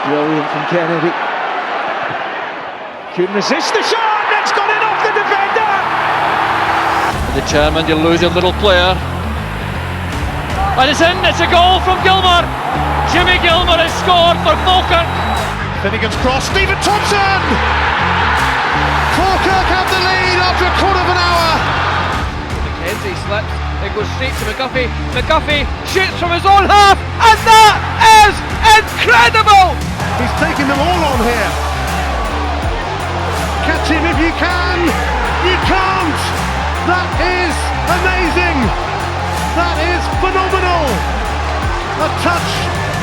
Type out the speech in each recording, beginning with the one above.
Brilliant from Kennedy. Couldn't resist the shot, and it's gone in off the defender! Determined, you lose your little player. And it's in, it's a goal from Gilmour. Jimmy Gilmour has scored for Falkirk. Finnegan's cross, Stephen Thompson! Falkirk have the lead after a quarter of an hour. McKenzie slips, it goes straight to McGuffey. McGuffey shoots from his own half, and that is incredible! He's taking them all on here. Catch him if you can. You can't. That is amazing. That is phenomenal. A touch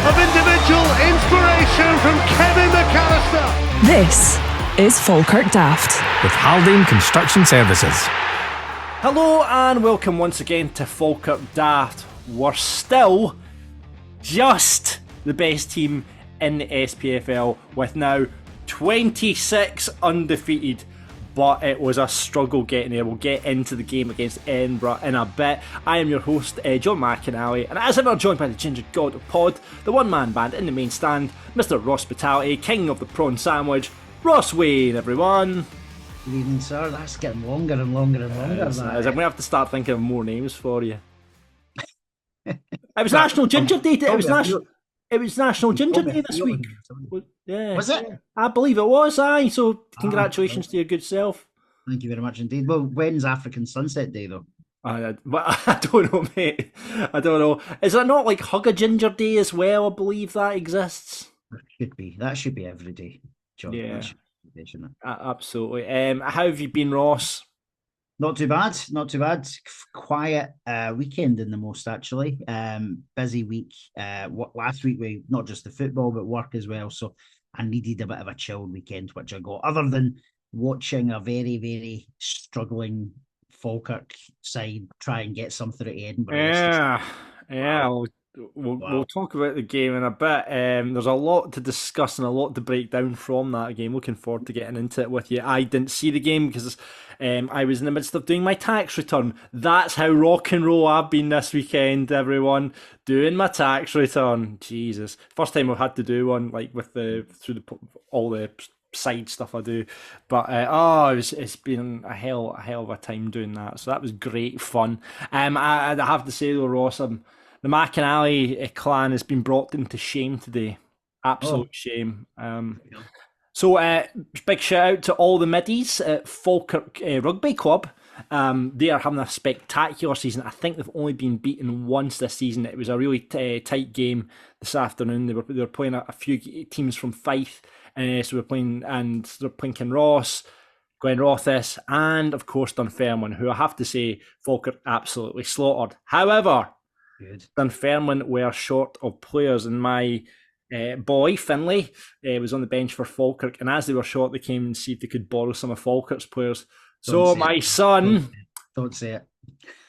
of individual inspiration from Kevin McAllister. This is Falkirk Daft with Haldane Construction Services. Hello and welcome once again to Falkirk Daft. We're still just the best team in the SPFL with now 26 undefeated, but it was a struggle getting there. We'll get into the game against Edinburgh in a bit. I am your host, John McAnally, and as ever joined by the Ginger God of Pod, the one-man band in the main stand, Mr. Hospitality, King of the Prawn Sandwich, Ross Wayne, everyone. Good evening, sir. That's getting longer and longer and longer. I'm going to have to start thinking of more names for you. It was National Ginger Day. It was National Ginger Day this week. Yeah. Was it? I believe it was, aye. So congratulations to your good self. Thank you very much indeed. Well, when's African Sunset Day, though? I don't know, mate. I don't know. Is that not like Hug a Ginger Day as well? I believe that exists. It should be. That should be every day, John. Yeah. Shouldn't it? Absolutely. How have you been, Ross? Not too bad. Not too bad. Quiet weekend in the most, actually. Busy week. Last week, we not just the football, but work as well. So I needed a bit of a chilled weekend, which I got. Other than watching a very, very struggling Falkirk side try and get something at Edinburgh. Yeah. We'll talk about the game in a bit. There's a lot to discuss and a lot to break down from that game. Looking forward to getting into it with you. I didn't see the game because I was in the midst of doing my tax return. That's how rock and roll I've been this weekend, everyone. Doing my tax return. Jesus. First time I've had to do one, like with all the side stuff I do. But it's been a hell of a time doing that. So that was great fun. I have to say though, Ross, the McAnally clan has been brought into shame today. Absolute shame. So big shout out to all the middies at Falkirk Rugby Club. They are having a spectacular season. I think they've only been beaten once this season. It was a really tight game this afternoon. They were playing a few teams from Fife. So they're playing Kinross, Glenrothes, and of course Dunfermline, who I have to say Falkirk absolutely slaughtered. However, Good. Dunfermline were short of players, and my boy Finlay was on the bench for Falkirk, and as they were short, they came and see if they could borrow some of Falkirk's players. So my son Don't say it.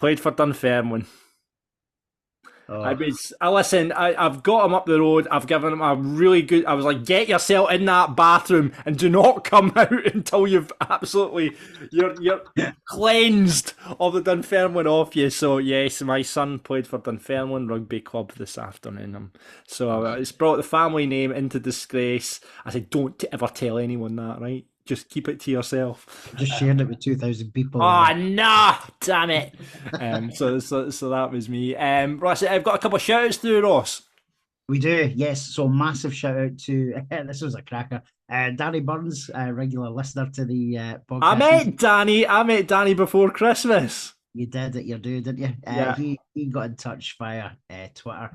played for Dunfermline. I've got him up the road. I've given him a really good. I was like, get yourself in that bathroom and do not come out until you've absolutely you're cleansed of the Dunfermline off you. So yes, my son played for Dunfermline Rugby Club this afternoon. So it's brought the family name into disgrace. I said, don't ever tell anyone that, right? Just keep it to yourself. Just shared it with 2,000 people. Oh, no! Damn it. So that was me. Ross, I've got a couple of shout-outs through, Ross. We do, yes. So massive shout-out to, this was a cracker, Danny Burns, regular listener to the podcast. I met Danny before Christmas. You did at your do, didn't you? Yeah. He got in touch via Twitter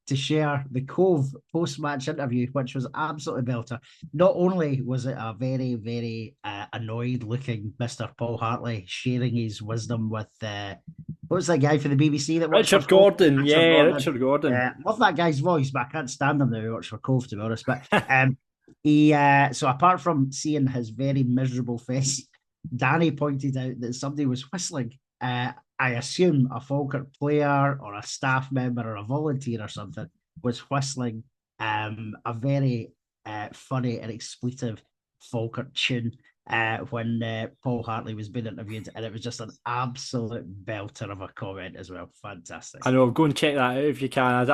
to share the Cove post-match interview, which was absolutely belter. Not only was it a very, very annoyed-looking Mr. Paul Hartley sharing his wisdom with what was that guy for the BBC that works Richard for Cove? Gordon. Richard Gordon. Love that guy's voice, but I can't stand him now. He works for Cove, to be honest. But he so apart from seeing his very miserable face, Danny pointed out that somebody was whistling. I assume a Falkirk player or a staff member or a volunteer or something was whistling a very funny and expletive Falkirk tune. when Paul Hartley was being interviewed, and it was just an absolute belter of a comment as well. Fantastic. I know, go and check that out if you can.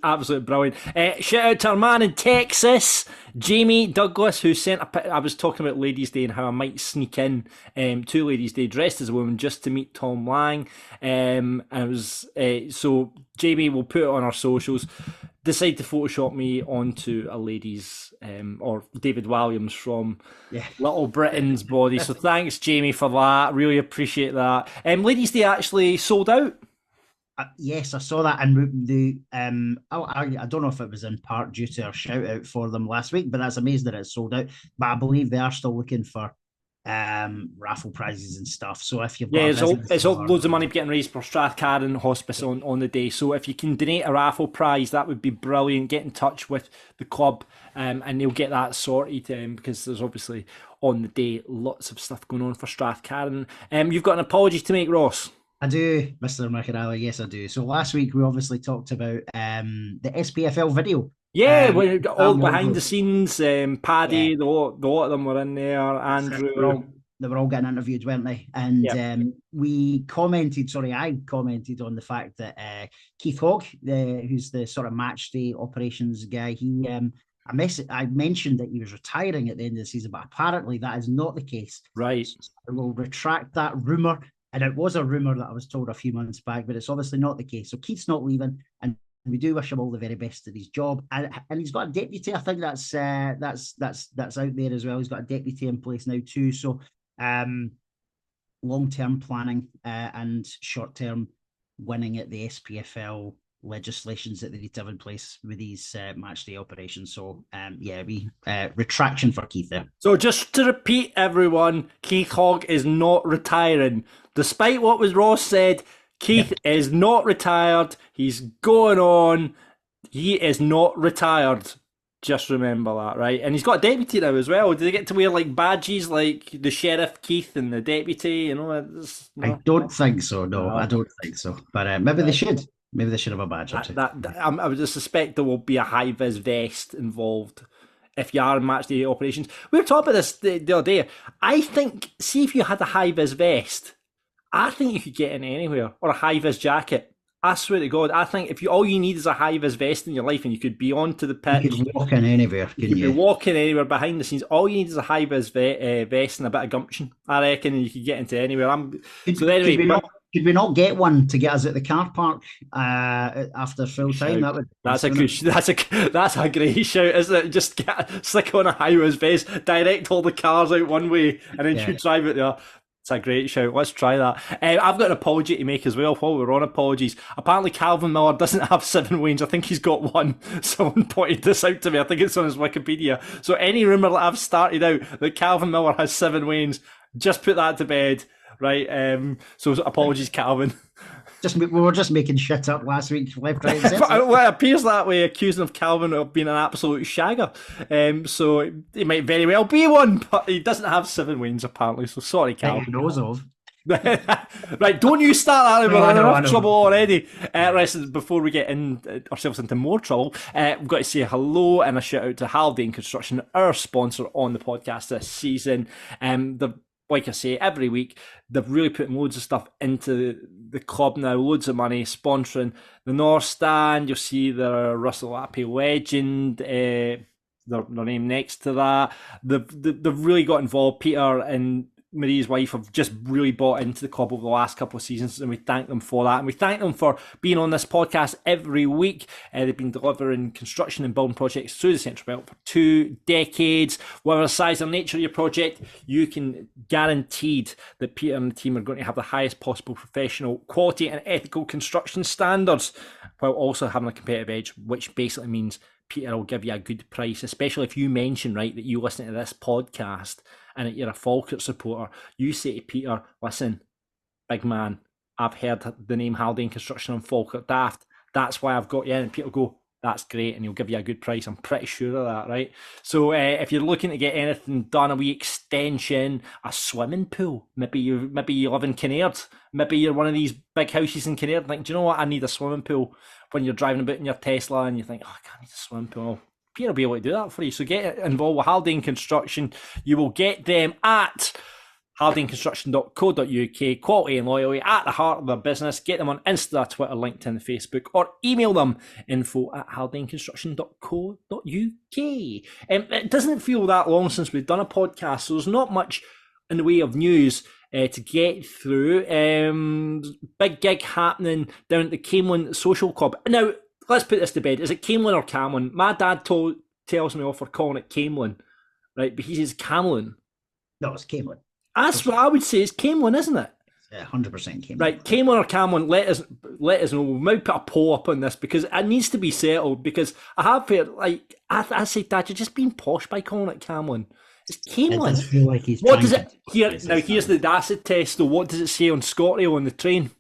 Absolutely brilliant. Shout out to our man in Texas, Jamie Douglas, who sent I was talking about Ladies' Day and how I might sneak in to Ladies' Day dressed as a woman just to meet Tom Lang. And it was so Jamie will put it on our socials. Decide to Photoshop me onto a lady's or David Williams from Little Britain's body. So thanks, Jamie, for that. Really appreciate that. Ladies' Day actually sold out. Yes, I saw that, and I don't know if it was in part due to our shout out for them last week, but that's amazing that it's sold out. But I believe they are still looking for raffle prizes and stuff. So if you've got it's all loads of money getting raised for Strathcarron Hospice on the day. So if you can donate a raffle prize, that would be brilliant. Get in touch with the club and they'll get that sorted because there's obviously on the day lots of stuff going on for Strathcarron. You've got an apology to make, Ross. I do, Mr. McAnally. Yes, I do. So last week we obviously talked about the SPFL video. Yeah, all behind the scenes. Paddy, the lot of them were in there. Andrew, they were all getting interviewed, weren't they? And I commented on the fact that Keith Hogg, who's the sort of match day operations guy, I mentioned that he was retiring at the end of the season, but apparently that is not the case. Right. So I will retract that rumour. And it was a rumour that I was told a few months back, but it's obviously not the case. So Keith's not leaving, and we do wish him all the very best at his job. And he's got a deputy. I think that's out there as well. He's got a deputy in place now too. So long-term planning and short-term winning at the SPFL legislations that they need to have in place with these match day operations. So retraction for Keith there. So just to repeat, everyone, Keith Hogg is not retiring. Despite what was Ross said, Keith is not retired. He's going on. He is not retired. Just remember that, right? And he's got a deputy now as well. Do they get to wear like badges like the Sheriff Keith and the deputy? You know, no? I don't think so. No, I don't think so. But maybe they should. Maybe they should have a badge or two. I would just suspect there will be a high-vis vest involved if you are in match day operations. We were talking about this the other day. I think, see if you had a high-vis vest, I think you could get in anywhere, or a high-vis jacket. I swear to God, I think if all you need is a high-vis vest in your life and you could be onto the pitch. You could walk in anywhere, couldn't you? You could be walking anywhere behind the scenes. All you need is a high-vis vest and a bit of gumption, I reckon, and you could get into anywhere. Could we not get one to get us at the car park after full time? That's a great shout, isn't it? Just stick on a high-vis vest, direct all the cars out one way, and then you drive it there. It's a great shout. Let's try that. I've got an apology to make as well while we're on apologies. Apparently Calvin Miller doesn't have 7 wins. I think he's got 1. Someone pointed this out to me. I think it's on his Wikipedia. So any rumour that I've started out that Calvin Miller has 7 wins, just put that to bed, right? So apologies, Calvin. We were just making shit up last week, left, right, and centre. Well, it appears that way, accusing of Calvin of being an absolute shagger. So he might very well be one, but he doesn't have 7 wins apparently. So sorry, Calvin. He knows of. Right, don't you start that. We're in enough trouble already. Before we get ourselves into more trouble, we've got to say hello and a shout out to Haldane Construction, our sponsor on the podcast this season. Like I say, every week, they've really put loads of stuff into the club now, loads of money, sponsoring the North Stand. You'll see the Russell Appy legend, their name next to that. They've really got involved. Peter and Marie's wife have just really bought into the club over the last couple of seasons, and we thank them for that. And we thank them for being on this podcast every week. They've been delivering construction and building projects through the Central Belt for 2 decades. Whatever the size or nature of your project, you can guaranteed that Peter and the team are going to have the highest possible professional quality and ethical construction standards, while also having a competitive edge, which basically means Peter will give you a good price, especially if you mention, right, that you listen to this podcast and that you're a Falkirk supporter. You say to Peter, listen, big man, I've heard the name Haldane Construction on Falkirk Daft. That's why I've got you in. And Peter will go, that's great, and he'll give you a good price. I'm pretty sure of that, right? So if you're looking to get anything done, a wee extension, a swimming pool, maybe you live in Kinnaird, maybe you're one of these big houses in Kinnaird, think, do you know what, I need a swimming pool. When you're driving about in your Tesla and you think, oh, I can't need a swimming pool. Pierre will be able to do that for you. So get involved with Haldane Construction. You will get them at haldaneconstruction.co.uk. Quality and loyalty at the heart of their business. Get them on Insta, Twitter, LinkedIn, Facebook, or email them info@haldaneconstruction.co.uk. It doesn't feel that long since we've done a podcast, so there's not much in the way of news to get through. Big gig happening down at the Camelin Social Club. Now, let's put this to bed. Is it Camelin or Camlin? My dad tells me off for calling it Camelin, right? But he says Camlin. No, it's Camelin. That's what I would say. It's Camelin, isn't it? 100% Camelin. Right, Camelin or Camlin, let us know. We might put a poll up on this because it needs to be settled, because I have felt like, I say, Dad, you're just being posh by calling it Camlin. It's Camelin. It does feel like he's what does it here now? Here's the acid test. So what does it say on ScotRail on the train?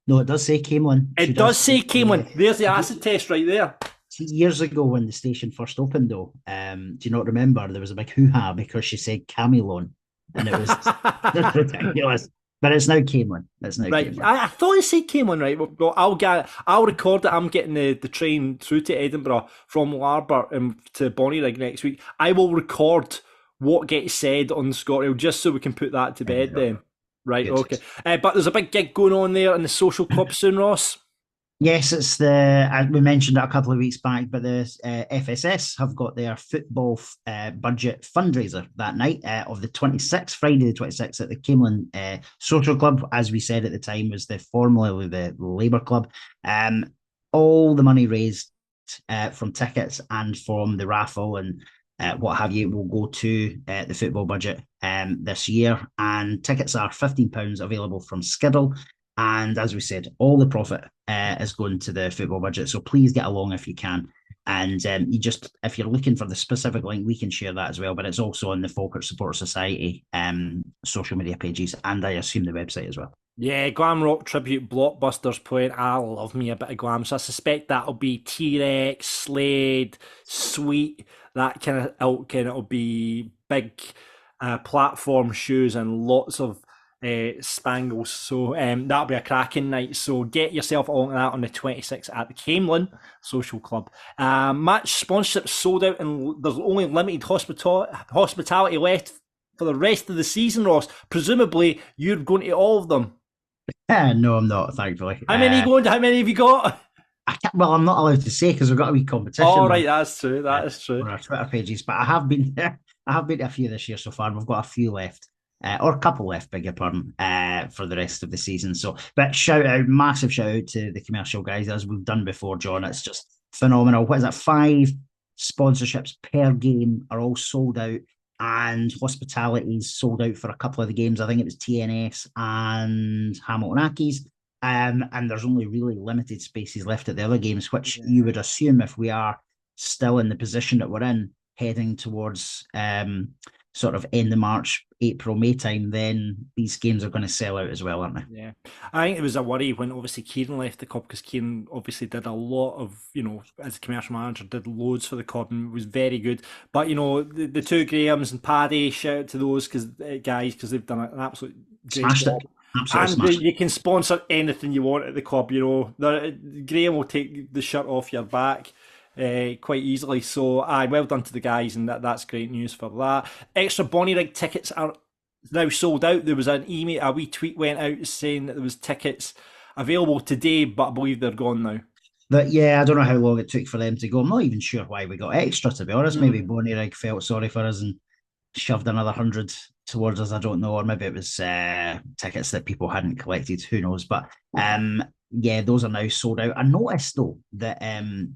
No, it does say Camelin. It does say Camelin. There's the acid test right there. See, years ago when the station first opened, though, do you not remember? There was a big hoo-ha because she said Camelon, and it was just ridiculous. But it's now Camelin. It's now right. Camelin. I thought it said Camelin, right? Well, I'll record that I'm getting the train through to Edinburgh from Larbar to Bonnyrigg next week. I will record what gets said on ScotRail just so we can put that to bed then. Right, Good. okay. But there's a big gig going on there in the social club soon, Ross. Yes, it's we mentioned it a couple of weeks back, but the FSS have got their football budget fundraiser that night of the 26th, Friday the 26th, at the Camelin Social Club, as we said at the time, was formerly the Labour Club. All the money raised from tickets and from the raffle and what have you will go to the football budget this year. And tickets are £15 available from Skiddle. And as we said, all the profit is going to the football budget. So please get along if you can. And if you're looking for the specific link, we can share that as well. But it's also on the Falkirk Support Society social media pages, and I assume the website as well. Yeah, glam rock tribute blockbusters playing. I love me a bit of glam, so I suspect that'll be T-Rex, Slade, Sweet, that kind of ilk, and it'll be big platform shoes and lots of spangles. So that'll be a cracking night. So get yourself along to that on the 26th at the Camelin Social Club. Match sponsorship sold out, and there's only limited hospitality left for the rest of the season, Ross. Presumably, you're going to all of them. No, I'm not, thankfully. How many have you got? I'm not allowed to say because we've got a wee competition. Oh, right, that's true. That is true. On our Twitter pages, but I have been there. I have been to a few this year so far. We've got a few left, or a couple left, beg your pardon, for the rest of the season. So, but massive shout out to the commercial guys, as we've done before, John. It's just phenomenal. What is it? 5 sponsorships per game are all sold out. And hospitality's sold out for a couple of the games. I think it was TNS and Hamilton Accies. And there's only really limited spaces left at the other games, which you would assume, if we are still in the position that we're in, heading towards sort of end of March, April, May time, then these games are going to sell out as well, aren't they? Yeah. I think it was a worry when obviously Kieran left the club, because Kieran obviously did a lot of, as a commercial manager, did loads for the club and was very good. But, the two Grahams and Paddy, shout out to those guys, because they've done an absolute great job. And you can sponsor anything you want at the club, Graham will take the shirt off your back quite easily. So well done to the guys, and that's great news for that. Extra Bonnyrigg tickets are now sold out. There was a wee tweet went out saying that there was tickets available today, but I believe they're gone now. But yeah, I don't know how long it took for them to go. I'm not even sure why we got extra, to be honest. Maybe Bonnyrigg felt sorry for us and shoved another 100 towards us, I don't know, or maybe it was tickets that people hadn't collected, who knows. But yeah, those are now sold out. I noticed though that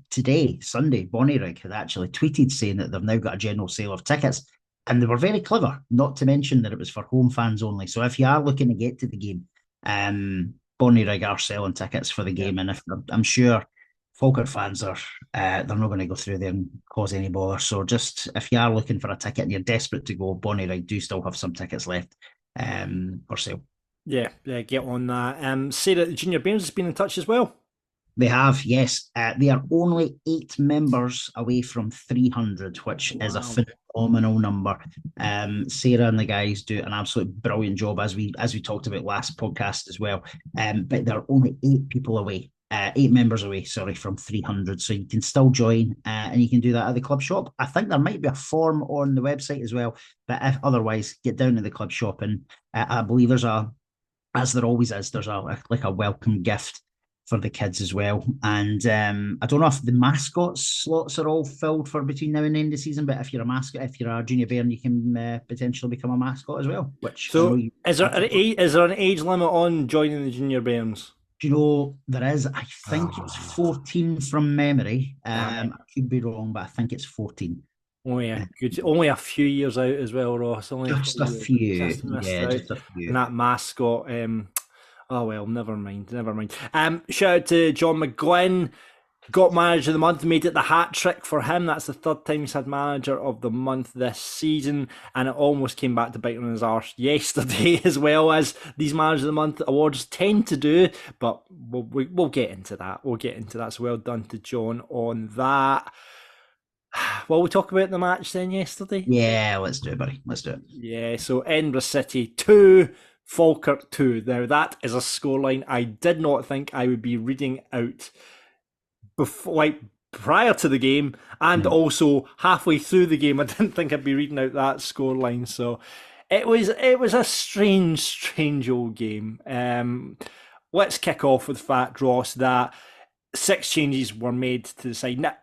today, Sunday, Bonnyrigg had actually tweeted saying that they've now got a general sale of tickets, and they were very clever, not to mention that it was for home fans only. So if you are looking to get to the game, Bonnyrigg are selling tickets for the game, and if I'm sure Falkirk fans are they're not going to go through there and cause any bother. So just if you are looking for a ticket and you're desperate to go, Bonnyrigg do still have some tickets left for sale. Yeah, get on that. Sarah, the Junior Bairns has been in touch as well. They have, yes. They are only 8 members away from 300, which is a phenomenal number. Sarah and the guys do an absolute brilliant job, as we talked about last podcast as well. But there are only 8 people away 8 members away, from 300. So you can still join, and you can do that at the club shop. I think there might be a form on the website as well, but if otherwise, get down to the club shop, and I believe there's as there always is, there's a welcome gift for the kids as well. And I don't know if the mascot slots are all filled for between now and the end of the season, but if you're a junior Bairn, you can potentially become a mascot as well. Which so is there an age limit on joining the junior Bairns? Do you know there is? I think it's 14 from memory. I could be wrong, but I think it's 14. Oh yeah, good. Only a few years out as well, Ross. Only just a few. Just a few. And that mascot. Oh well, never mind. Shout out to John McGlynn. Got manager of the month, made it the hat trick for him. That's the third time he's had manager of the month this season, and it almost came back to bite on his arse yesterday, as well as these manager of the month awards tend to do. But we'll get into that. So well done to John on that. Well, we talk about the match then yesterday. Yeah, let's do it, buddy. Let's do it. Yeah, so Edinburgh City 2, Falkirk 2. Now that is a scoreline I did not think I would be reading out before, prior to the game, and also halfway through the game. I didn't think I'd be reading out that scoreline. So it was a strange old game. Let's kick off with the fact, Ross, that 6 changes were made to the side. Now,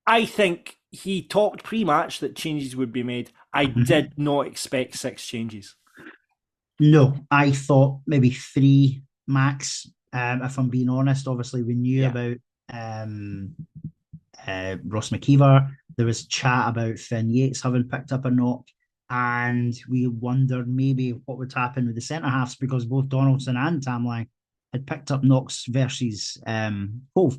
I think he talked pre-match that changes would be made. I did not expect 6 changes. No, I thought maybe 3 max. If I'm being honest, obviously we knew about Ross McKeever. There was chat about Finn Yates having picked up a knock, and we wondered maybe what would happen with the centre halves, because both Donaldson and Tamlang had picked up knocks versus Cove.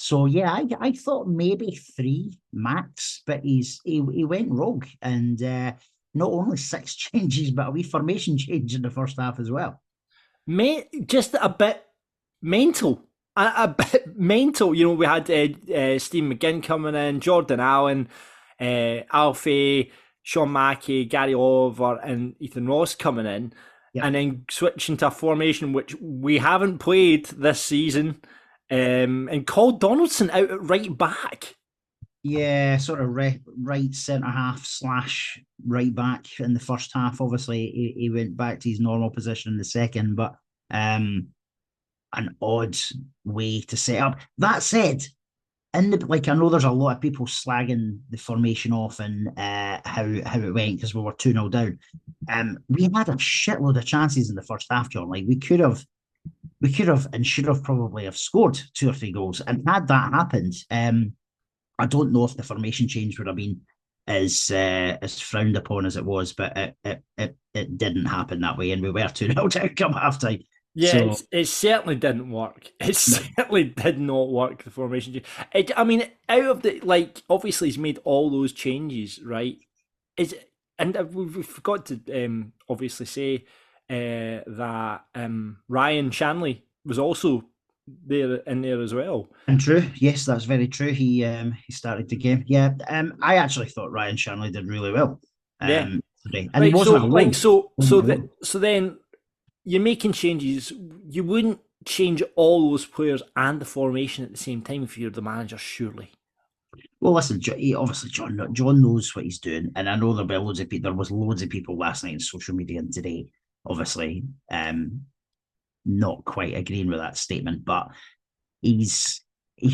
So yeah, I thought maybe 3 max, but he went rogue, and not only 6 changes, but a wee formation change in the first half as well. Just a bit mental. A bit mental. You know, we had Steve McGinn coming in, Jordan Allen, Alfie, Sean Mackey, Gary Oliver, and Ethan Ross coming in, and then switching to a formation which we haven't played this season. And called Donaldson out at right back. Yeah, sort of right centre half / right back in the first half. Obviously, he went back to his normal position in the second, but an odd way to set up. That said, I know there's a lot of people slagging the formation off and how it went because we were 2-0 down. We had a shitload of chances in the first half, John. Like we could have and should have probably have scored 2 or 3 goals. And had that happened, I don't know if the formation change would have been as frowned upon as it was, but it didn't happen that way, and we were 2-0 down come half time. Yeah, so, it certainly didn't work. It certainly did not work, the formation change. Out of the, obviously he's made all those changes, right? And we forgot to obviously say that Ryan Shanley was also in there as well. And true, yes, that's very true. He started the game. Yeah, I actually thought Ryan Shanley did really well. Today. And right, he wasn't so then you're making changes. You wouldn't change all those players and the formation at the same time if you're the manager, surely. Well, listen, obviously John knows what he's doing, and I know there was loads of people last night on social media and today, obviously, not quite agreeing with that statement, but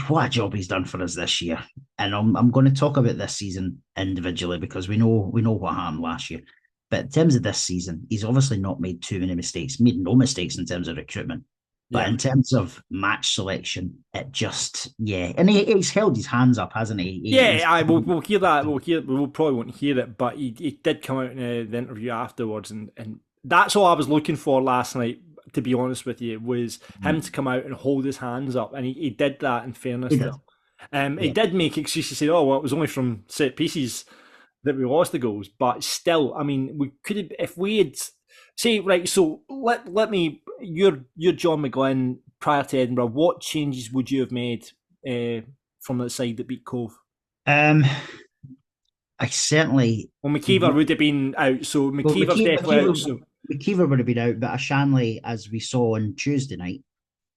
what a job he's done for us this year. And I'm going to talk about this season individually because we know what happened last year. But in terms of this season, he's obviously not made too many mistakes, made no mistakes in terms of recruitment. But in terms of match selection, it just, and he's held his hands up, hasn't he? We'll hear that. We probably won't hear it, but he did come out in the interview afterwards, and that's all I was looking for last night, to be honest with you, was him to come out and hold his hands up, and he did that, in fairness. He did make excuses, saying, it was only from set pieces that we lost the goals, but still, I mean, we could have, if we had, so let me, you're John McGlynn prior to Edinburgh, what changes would you have made from the side that beat Cove? I certainly... Well, McKeever would have been out, so McKeever's definitely out. So. McKeever would have been out, but a Shanley, as we saw on Tuesday night,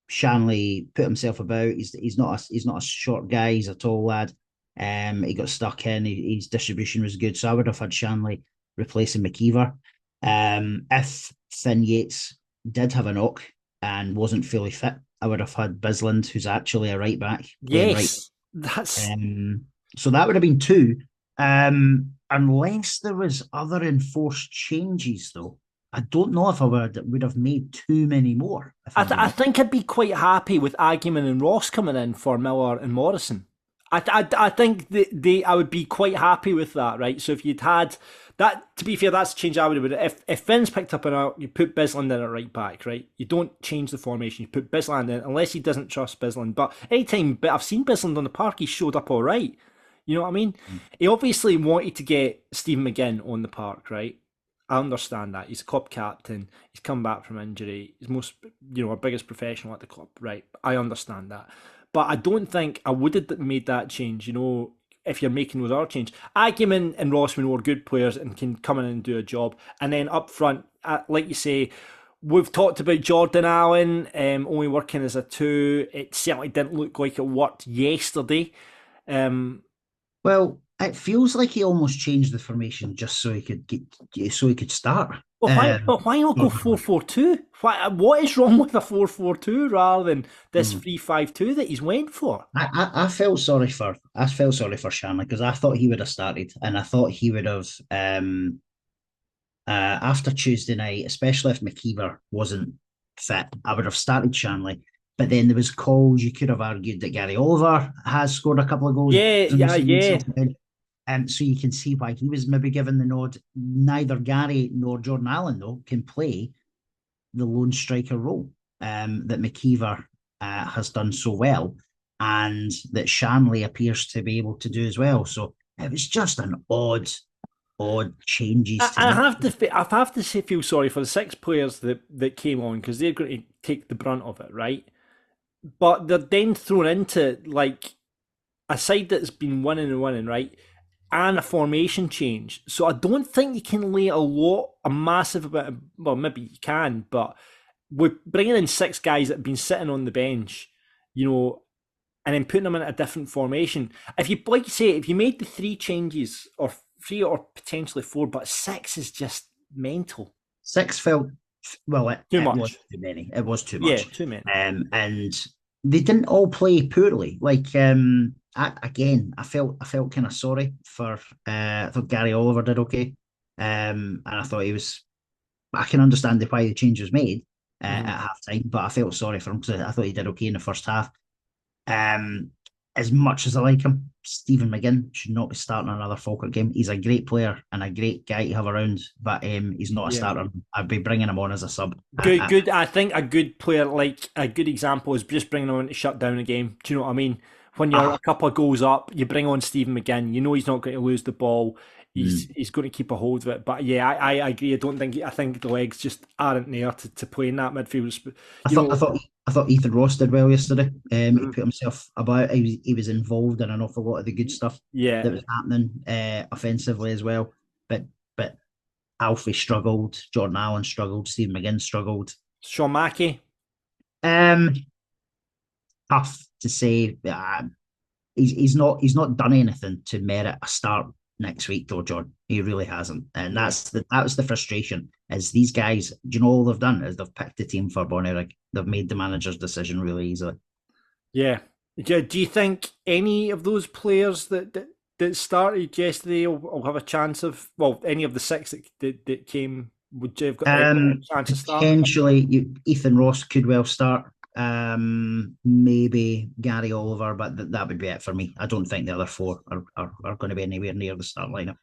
Shanley put himself about. He's not a short guy. He's a tall lad. He got stuck in. His distribution was good, so I would have had Shanley replacing McKeever. If Finn Yates did have a knock and wasn't fully fit, I would have had Bisland, who's actually a right back. Yes, that's so that would have been two. Unless there was other enforced changes, though. I don't know if I would have made too many more. I think I'd be quite happy with Agyeman and Ross coming in for Miller and Morrison. I think I would be quite happy with that, right? So if you'd had that, to be fair, that's a change I would have. If Finn's picked up you put Bisland in at right back, right? You don't change the formation. You put Bisland in unless he doesn't trust Bisland. But anytime I've seen Bisland on the park, he showed up all right. You know what I mean? He obviously wanted to get Stephen McGinn on the park, right? I understand that. He's a club captain. He's come back from injury. He's our biggest professional at the club, right? I understand that. But I don't think I would have made that change, if you're making those other changes. Agyeman and Rossman were good players and can come in and do a job. And then up front, like you say, we've talked about Jordan Allen only working as a 2. It certainly didn't look like it worked yesterday. Well, it feels like he almost changed the formation just so he could start. Well, why not go 4-4-2? What is wrong with a 4-4-2 rather than this 3-5-2 that he's went for? I felt sorry for Shanley because I thought he would have started, and I thought he would have after Tuesday night, especially if McKeever wasn't fit, I would have started Shanley. But then there was calls. You could have argued that Gary Oliver has scored a couple of goals. Yeah. So you can see why he was maybe given the nod. Neither Gary nor Jordan Allen, though, can play the lone striker role that McKeever has done so well, and that Shanley appears to be able to do as well. So it was just an odd changes. I have to say, feel sorry for the 6 players that came on because they're going to take the brunt of it, right? But they're then thrown into like a side that's been winning and winning, right? And a formation change. So I don't think you can lay a massive amount of, well, maybe you can, but we're bringing in 6 guys that have been sitting on the bench, and then putting them in a different formation. If you, like you say, if you made the 3 changes, or 3 or potentially 4, but 6 is just mental. 6 felt, well, it was too many. It was too much. Yeah, too many. And they didn't all play poorly. Like, I felt kind of sorry for. I thought Gary Oliver did okay, and I thought I can understand why the change was made at half time, but I felt sorry for him because I thought he did okay in the first half. As much as I like him, Stephen McGinn should not be starting another Falkirk game. He's a great player and a great guy to have around, but he's not a starter. I'd be bringing him on as a sub. Good. I think a good player, like a good example, is just bringing him on to shut down a game. Do you know what I mean? When you're a couple of goals up, you bring on Stephen McGinn. You know he's not going to lose the ball. He's going to keep a hold of it. But yeah, I agree. I think the legs just aren't there to play in that midfield. I thought Ethan Ross did well yesterday. He put himself about. He was involved in an awful lot of the good stuff that was happening offensively as well. But Alfie struggled. Jordan Allen struggled. Stephen McGinn struggled. Sean Mackey. Tough to say. He's not done anything to merit a start next week, though, John. He really hasn't, and that was the frustration. Is these guys? Do you know all they've done? Is they've picked the team for Bonnyrigg. They've made the manager's decision really easily. Yeah. Do you think any of those players that started yesterday will have a chance of? Well, any of the 6 that came, would you have got a chance to start? Potentially, Ethan Ross could well start. Maybe Gary Oliver, but that would be it for me. I don't think the other 4 are going to be anywhere near the start lineup.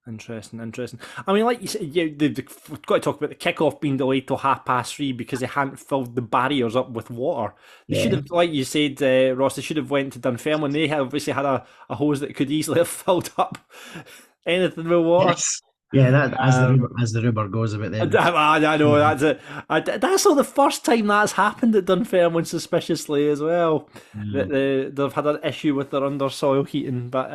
Interesting. I mean, like you said, we've got to talk about the kickoff being delayed till 3:30 because they hadn't filled the barriers up with water. They should have, like you said, Ross, they should have went to Dunfermline. They obviously had a hose that could easily have filled up anything with water. Yes. Yeah, that as the rumour goes about them. I know that's it. That's not the first time that's happened at Dunfermline, suspiciously as well. That they've had an issue with their under soil heating, but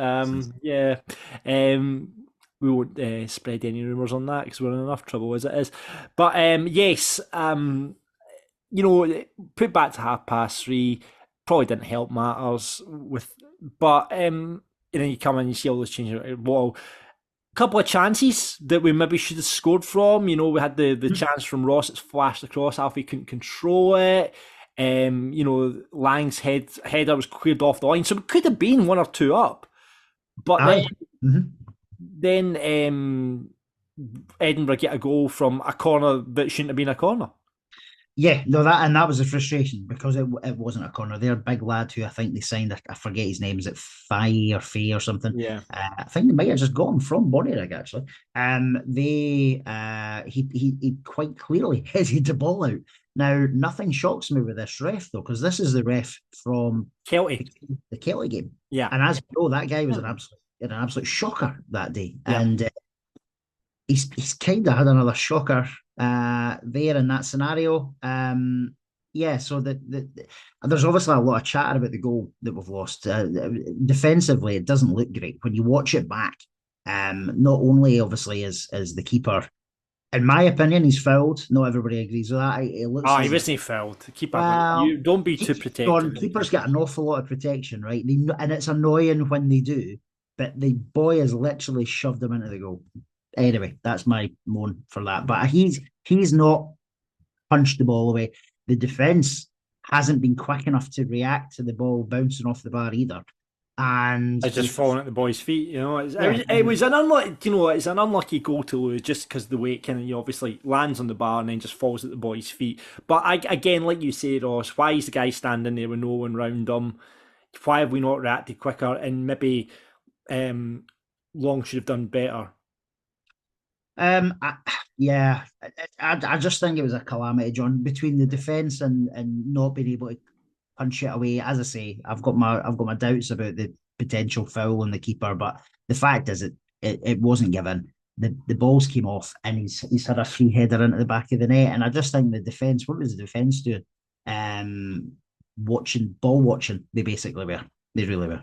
we won't spread any rumours on that because we're in enough trouble as it is. But yes, put back to 3:30 probably didn't help matters but you come in, you see all those changes. Well, couple of chances that we maybe should have scored from. We had the chance from Ross that's flashed across. Alfie couldn't control it. Lang's header was cleared off the line, so it could have been 1 or 2 up. But then Edinburgh get a goal from a corner that shouldn't have been a corner. Yeah, no, that was a frustration because it wasn't a corner. They're a big lad who I think they signed. I forget his name. Is it Fay or something? Yeah, I think they might have just got him from Bonnyrigg actually. He quite clearly headed the ball out. Now nothing shocks me with this ref though, because this is the ref from Kelty, the Kelty game. Yeah, and as you know, that guy was an absolute shocker that day, and he's kind of had another shocker there in that scenario. So there's obviously a lot of chatter about the goal that we've lost. Defensively, it doesn't look great when you watch it back. Not only obviously is the keeper, in my opinion, he's fouled. Not everybody agrees with that. He wasn't fouled. Keeper, you don't be too protective. Keepers get an awful lot of protection, right? And it's annoying when they do, but the boy has literally shoved him into the goal. Anyway, that's my moan for that. But he's not punched the ball away. The defence hasn't been quick enough to react to the ball bouncing off the bar either. And it's just falling at the boy's feet, It was an unlucky, it's an unlucky goal to lose just because the weight kind of, obviously lands on the bar and then just falls at the boy's feet. But again, like you say, Ross, why is the guy standing there with no one round him? Why have we not reacted quicker? And maybe Long should have done better. I just think it was a calamity, John, between the defence and not being able to punch it away. As I say, I've got my doubts about the potential foul on the keeper, but the fact is it wasn't given. The balls came off, and he's had a free header into the back of the net. And I just think the defence, what was the defence doing? Ball watching. They basically were. They really were.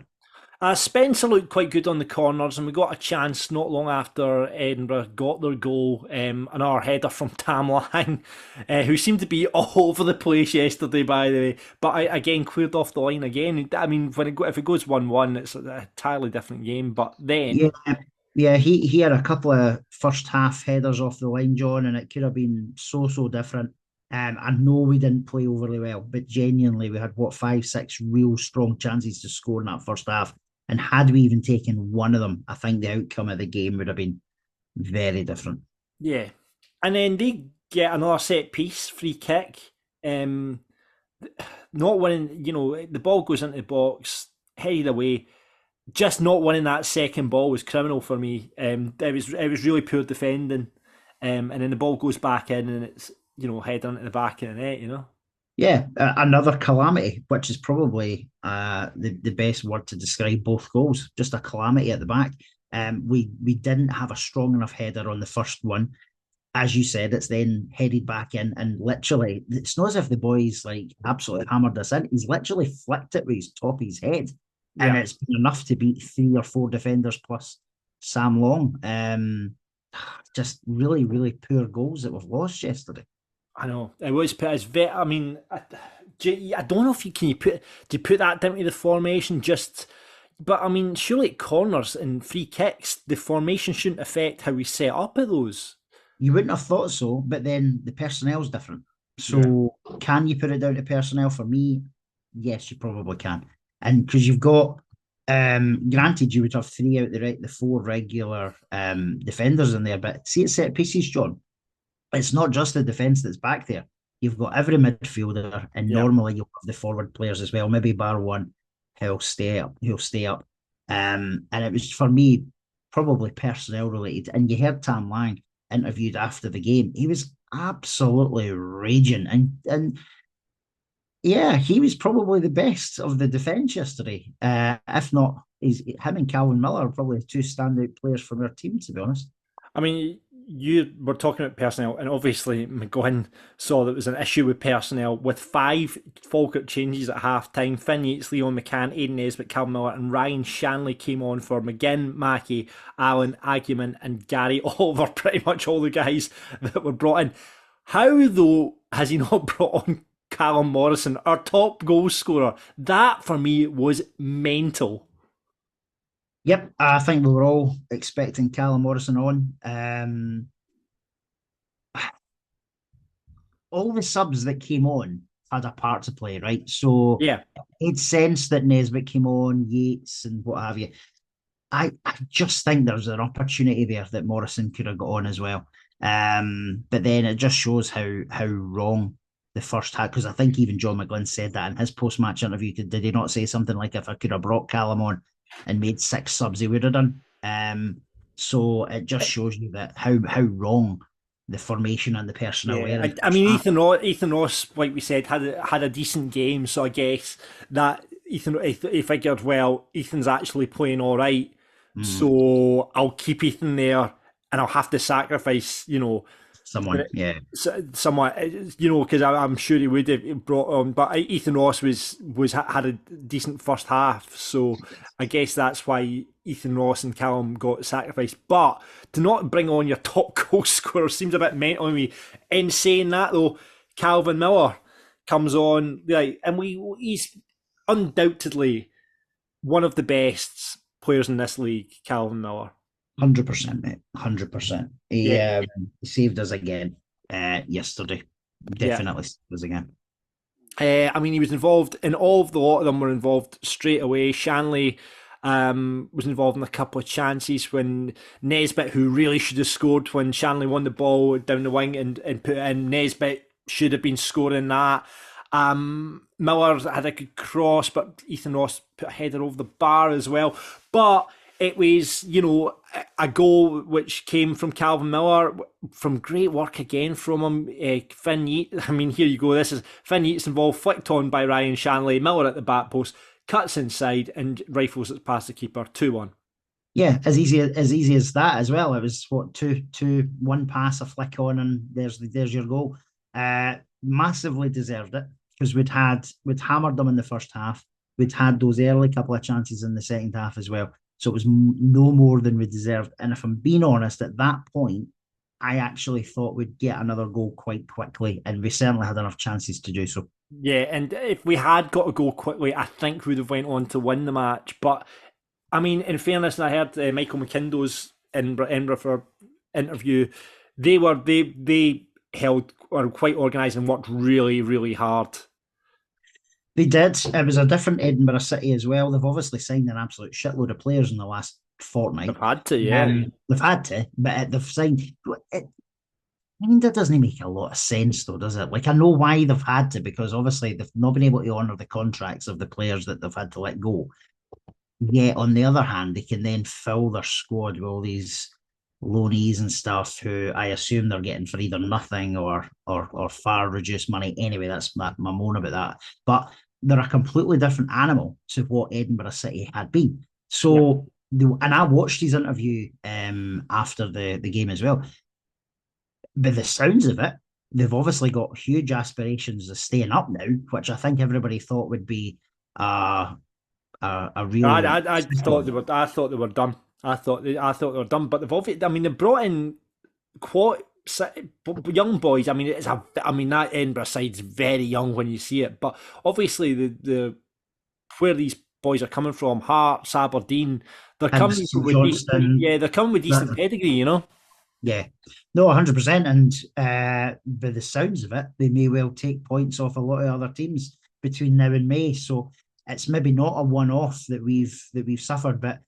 Spencer looked quite good on the corners, and we got a chance not long after Edinburgh got their goal. Another header from Tam Lang, who seemed to be all over the place yesterday, by the way. But again, cleared off the line again. I mean, if it goes 1-1, it's an entirely different game. But then, he had a couple of first half headers off the line, John, and it could have been so different. I know we didn't play overly well, but genuinely, we had 5-6 real strong chances to score in that first half. And had we even taken one of them, I think the outcome of the game would have been very different. Yeah. And then they get another set piece, free kick. Not winning, the ball goes into the box, headed away. Just not winning that second ball was criminal for me. It was really poor defending. And then the ball goes back in and it's, head into the back of the net, Yeah, another calamity, which is probably the best word to describe both goals. Just a calamity at the back. We didn't have a strong enough header on the first one. As you said, it's then headed back in, and literally, it's not as if the boys absolutely hammered us in. He's literally flicked it with his top of his head, and it's been enough to beat 3 or 4 defenders plus Sam Long. Just really, really poor goals that we've lost yesterday. I know it was. It's very. I mean, I don't know if do you put that down to the formation? But I mean, surely at corners and free kicks, the formation shouldn't affect how we set up at those. You wouldn't have thought so, but then the personnel's different. So can you put it down to personnel? For me, yes, you probably can. And because you've got, granted, you would have 3 out the 4 regular defenders in there, but see, it's set pieces, John. It's not just the defence that's back there. You've got every midfielder, and normally you'll have the forward players as well. Maybe bar one, he'll stay up. And it was, for me, probably personnel related. And you heard Tam Lang interviewed after the game. He was absolutely raging, and he was probably the best of the defence yesterday. If not, him and Calvin Miller are probably the 2 standout players from our team, to be honest. I mean, you were talking about personnel, and obviously McGowan saw there was an issue with personnel with 5 Falkirk changes at half-time. Finn Yates, Leon McCann, Aidan Nesbitt, Calvin Miller and Ryan Shanley came on for McGinn, Mackey, Allen, Agyeman and Gary Oliver, pretty much all the guys that were brought in. How, though, has he not brought on Callum Morrison, our top goal scorer. That for me was mental. Yep, I think we were all expecting Callum Morrison on. All the subs that came on had a part to play, right? So Yeah. it sense that Nesbitt came on, Yates and what have you. I just think there's an opportunity there that Morrison could have got on as well. But then it just shows how wrong the first half, because I think even John McGlynn said that in his post-match interview. Did he not say something like, if I could have brought Callum on and made 6 subs, he would have done? So it just shows you that how wrong the formation and the personnel were. I mean, Ethan Ross, like we said, had a decent game. So I guess that he figured, well, Ethan's actually playing all right. So I'll keep Ethan there, and I'll have to sacrifice, someone, somewhat, because I'm sure he would have brought on. But Ethan Ross had a decent first half, so I guess that's why Ethan Ross and Callum got sacrificed. But to not bring on your top goal scorer seems a bit mental to me. In saying that, though, Calvin Miller comes on, and he's undoubtedly one of the best players in this league, Calvin Miller. 100%, mate. 100%. He saved us again yesterday. Definitely saved us again. I mean, he was involved in all of the lot of them were involved straight away. Shanley was involved in a couple of chances when Nesbitt, who really should have scored when Shanley won the ball down the wing and put it in, Nesbitt should have been scoring that. Miller had a good cross, but Ethan Ross put a header over the bar as well. But it was, a goal which came from Calvin Miller, from great work again from him. Finn Yeats, I mean, here you go. This is Finn Yeats involved, flicked on by Ryan Shanley. Miller at the back post, cuts inside and rifles it past the keeper. 2-1. Yeah, as easy as that as well. It was one pass, a flick on, and there's your goal. Massively deserved it, because we'd hammered them in the first half. We'd had those early couple of chances in the second half as well. So it was no more than we deserved. And if I'm being honest, at that point, I actually thought we'd get another goal quite quickly, and we certainly had enough chances to do so. Yeah, and if we had got a goal quickly, I think we would have went on to win the match. But I mean, in fairness, and I heard Michael McKindle's Edinburgh interview, they were quite organised and worked really, really hard. They did. It was a different Edinburgh City as well. They've obviously signed an absolute shitload of players in the last fortnight. They've had to, yeah. They've had to, but they've signed. I mean, that doesn't make a lot of sense, though, does it? Like, I know why they've had to, because obviously they've not been able to honour the contracts of the players that they've had to let go. Yet, on the other hand, they can then fill their squad with all these loanees and stuff who I assume they're getting for either nothing or far reduced money. Anyway, that's my moan about that. But they're a completely different animal to what Edinburgh City had been. So, and I watched his interview after the game as well. By the sounds of it, they've obviously got huge aspirations of staying up now, which I think everybody thought would be a real. I thought they were done. I thought they were done, but they've obviously. I mean, they brought in quite young boys. I mean, that Edinburgh side's very young when you see it, but obviously the where these boys are coming from, Hearts, Aberdeen, they're coming with decent pedigree, Yeah, no, 100%. And by the sounds of it, they may well take points off a lot of other teams between now and May. So it's maybe not a one-off that we've suffered, but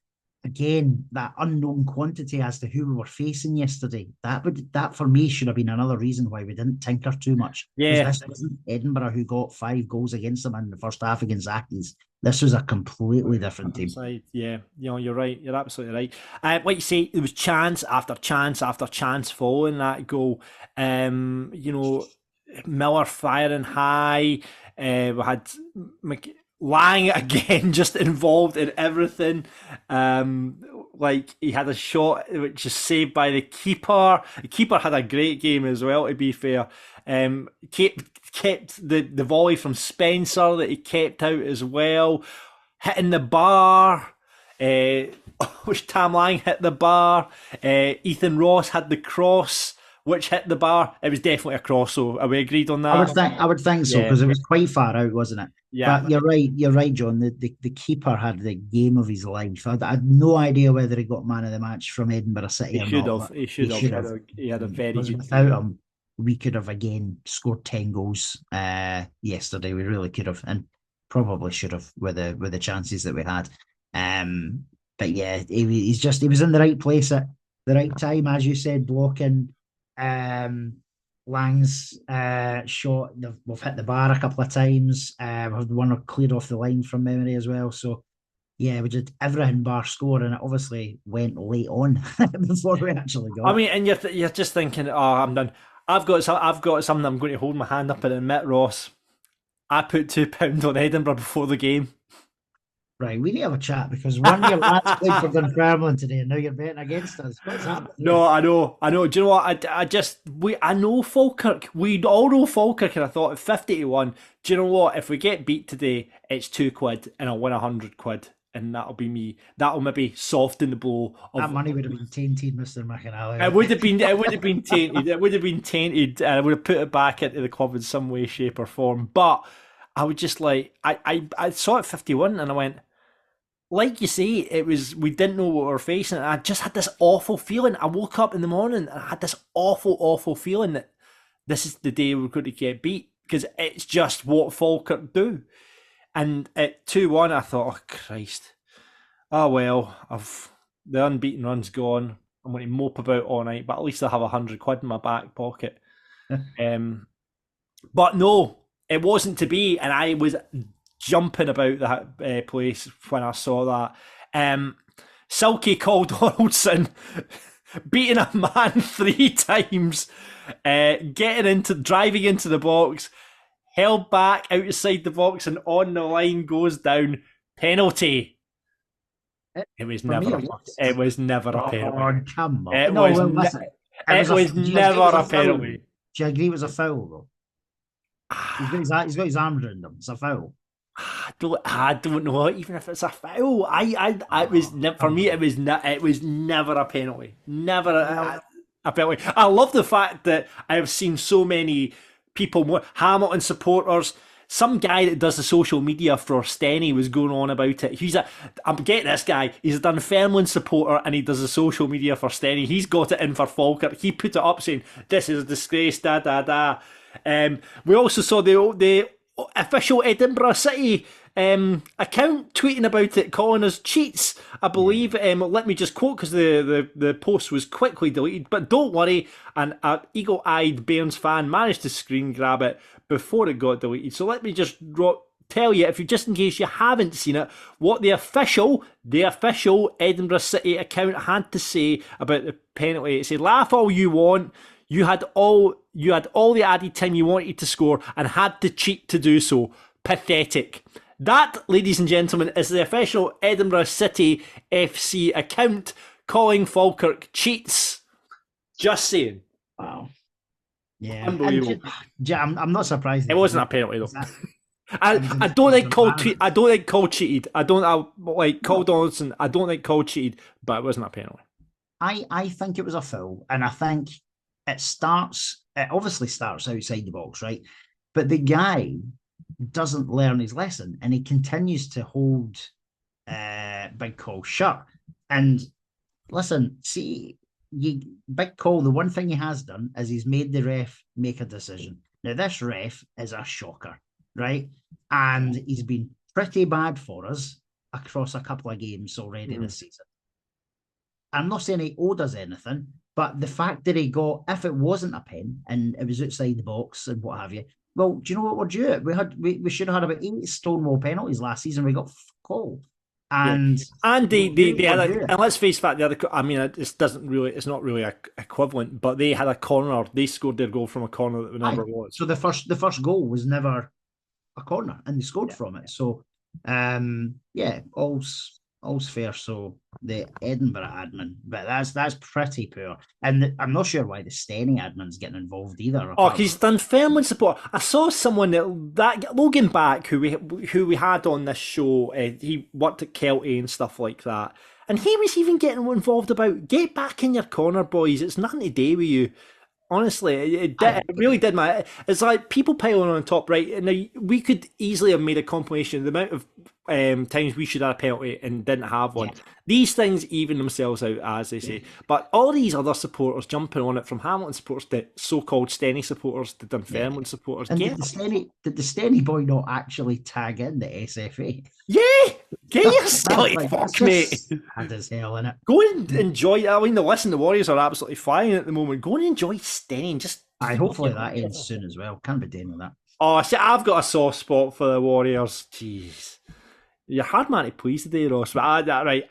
again, that unknown quantity as to who we were facing yesterday, that for me should have been another reason why we didn't tinker too much. Yeah, this wasn't Edinburgh who got 5 goals against them in the first half against Ackies. This was a completely different team. Yeah, you're right. You're absolutely right. Like you say, there was chance after chance after chance following that goal. Miller firing high. We had Lang again, just involved in everything. Like he had a shot which is saved by the keeper. The keeper had a great game as well, to be fair. Kept the volley from Spencer that he kept out as well. Hitting the bar. Which Tam Lang hit the bar. Ethan Ross had the cross, which hit the bar. It was definitely a cross, so are we agreed on that? I would think so, Yeah. because it was quite far out, wasn't it? Yeah. But you're right, John. The keeper had the game of his life. I had no idea whether he got man of the match from Edinburgh City or not. He should have. He had a very Because good without game. him, we could have again scored 10 goals yesterday. We really could have, and probably should have with the chances that we had. But yeah, he was in the right place at the right time, as you said, blocking. Lang's shot. We've hit the bar a couple of times. We've had one cleared off the line from memory as well. So yeah, we did everything bar score, and it obviously went late on before we actually got. I mean, and you're just thinking, oh, I'm done. I've got something I'm going to hold my hand up and admit, Ross. I put £2 on Edinburgh before the game. Right, we need to have a chat, because one of your lads played for Dunfermline today, and now you're betting against us. What's happening? No, I know. Do you know what? I know Falkirk. We all know Falkirk, and I thought at 50-1. Do you know what? If we get beat today, it's £2, and I'll win £100, and that'll be me. That'll maybe soften the blow. That money would have been tainted, Mr. McAnally. It would have been tainted. It would have been tainted, and I would have put it back into the club in some way, shape, or form. But I would just I saw it 51, and I went, like you say, we didn't know what we were facing. And I just had this awful feeling. I woke up in the morning and I had this awful feeling that this is the day we're going to get beat, because it's just what Falkirk do. And at 2-1, I thought, oh Christ, oh well, the unbeaten run's gone. I'm going to mope about all night, but at least I have £100 in my back pocket. But no, it wasn't to be, and I was jumping about that place when I saw that. Silky called Donaldson beating a man 3 times, driving into the box, held back outside the box, and on the line goes down. Penalty. It was never a penalty. Oh, come on. It was never a penalty. Do you agree it was a foul, though? He's got his arm around him. It's a foul. I don't know. Even if it's a foul, it was never a penalty. Never a penalty. I love the fact that I have seen so many people, Hamilton supporters. Some guy that does the social media for Steny was going on about it. I'm getting this guy. He's a Dunfermline supporter and he does the social media for Steny. He's got it in for Falkirk. He put it up saying, "This is a disgrace." We also saw the official Edinburgh City account tweeting about it, calling us cheats, I believe. Let me just quote, because the post was quickly deleted, but don't worry, an eagle-eyed Bairns fan managed to screen grab it before it got deleted. So let me just tell you, just in case you haven't seen it, what the official Edinburgh City account had to say about the penalty. It said, "Laugh all you want. You had all the added time you wanted to score and had to cheat to do so. Pathetic." That, ladies and gentlemen, is the official Edinburgh City FC account calling Falkirk cheats. Just saying. Wow. Yeah. Unbelievable. I'm not surprised. It wasn't a penalty though. I don't think Cole cheated. I don't like Cole Donaldson. I don't think Cole cheated, but it wasn't a penalty. I think it was a foul, and I think it obviously starts outside the box, right? But the guy doesn't learn his lesson, and he continues to hold Big Cole shut. And listen, Big Cole, the one thing he has done is he's made the ref make a decision. Now, this ref is a shocker, right? And he's been pretty bad for us across a couple of games already this season. I'm not saying he owed us anything, but the fact that he got, if it wasn't a pen and it was outside the box and what have you, well, do you know what we're due? We should have had about 8 Stonewall penalties last season. We got called. And let's face fact, it's not really equivalent, but they had a corner. They scored their goal from a corner that never was. So the first goal was never a corner, and they scored from it. So all's fair. So the Edinburgh admin, but that's pretty poor. And I'm not sure why the Steny admin's getting involved either. Oh, he's Dunfermline support. I saw someone that Logan Back, who we had on this show. He worked at Kelty and stuff like that, and he was even getting involved about, get back in your corner, boys. It's nothing to do with you. Honestly, it really did matter. It's like people piling on top, right? And now we could easily have made a compilation of the amount of times we should have a penalty and didn't have one. Yeah. These things even themselves out, as they say. But all these other supporters jumping on it, from Hamilton supporters to so-called Steny supporters to Dunfermline supporters. And did the Steny boy not actually tag in the SFA? Yeah! Get your silly Like, fuck, it's mate! just sad as hell, innit? Go and enjoy. I mean, the Warriors are absolutely flying at the moment. Go and enjoy Steny. Just Hopefully that ends soon as well. Can't be doing with that. oh, see, I've got a soft spot for the Warriors. Jeez, you're hard man to please today, Ross. But right,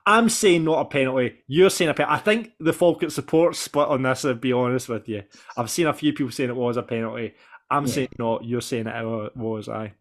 I'm saying not a penalty. You're saying a penalty. I think the Falkirk support split on this. To be honest with you, I've seen a few people saying it was a penalty. I'm saying not. You're saying it was. Aye.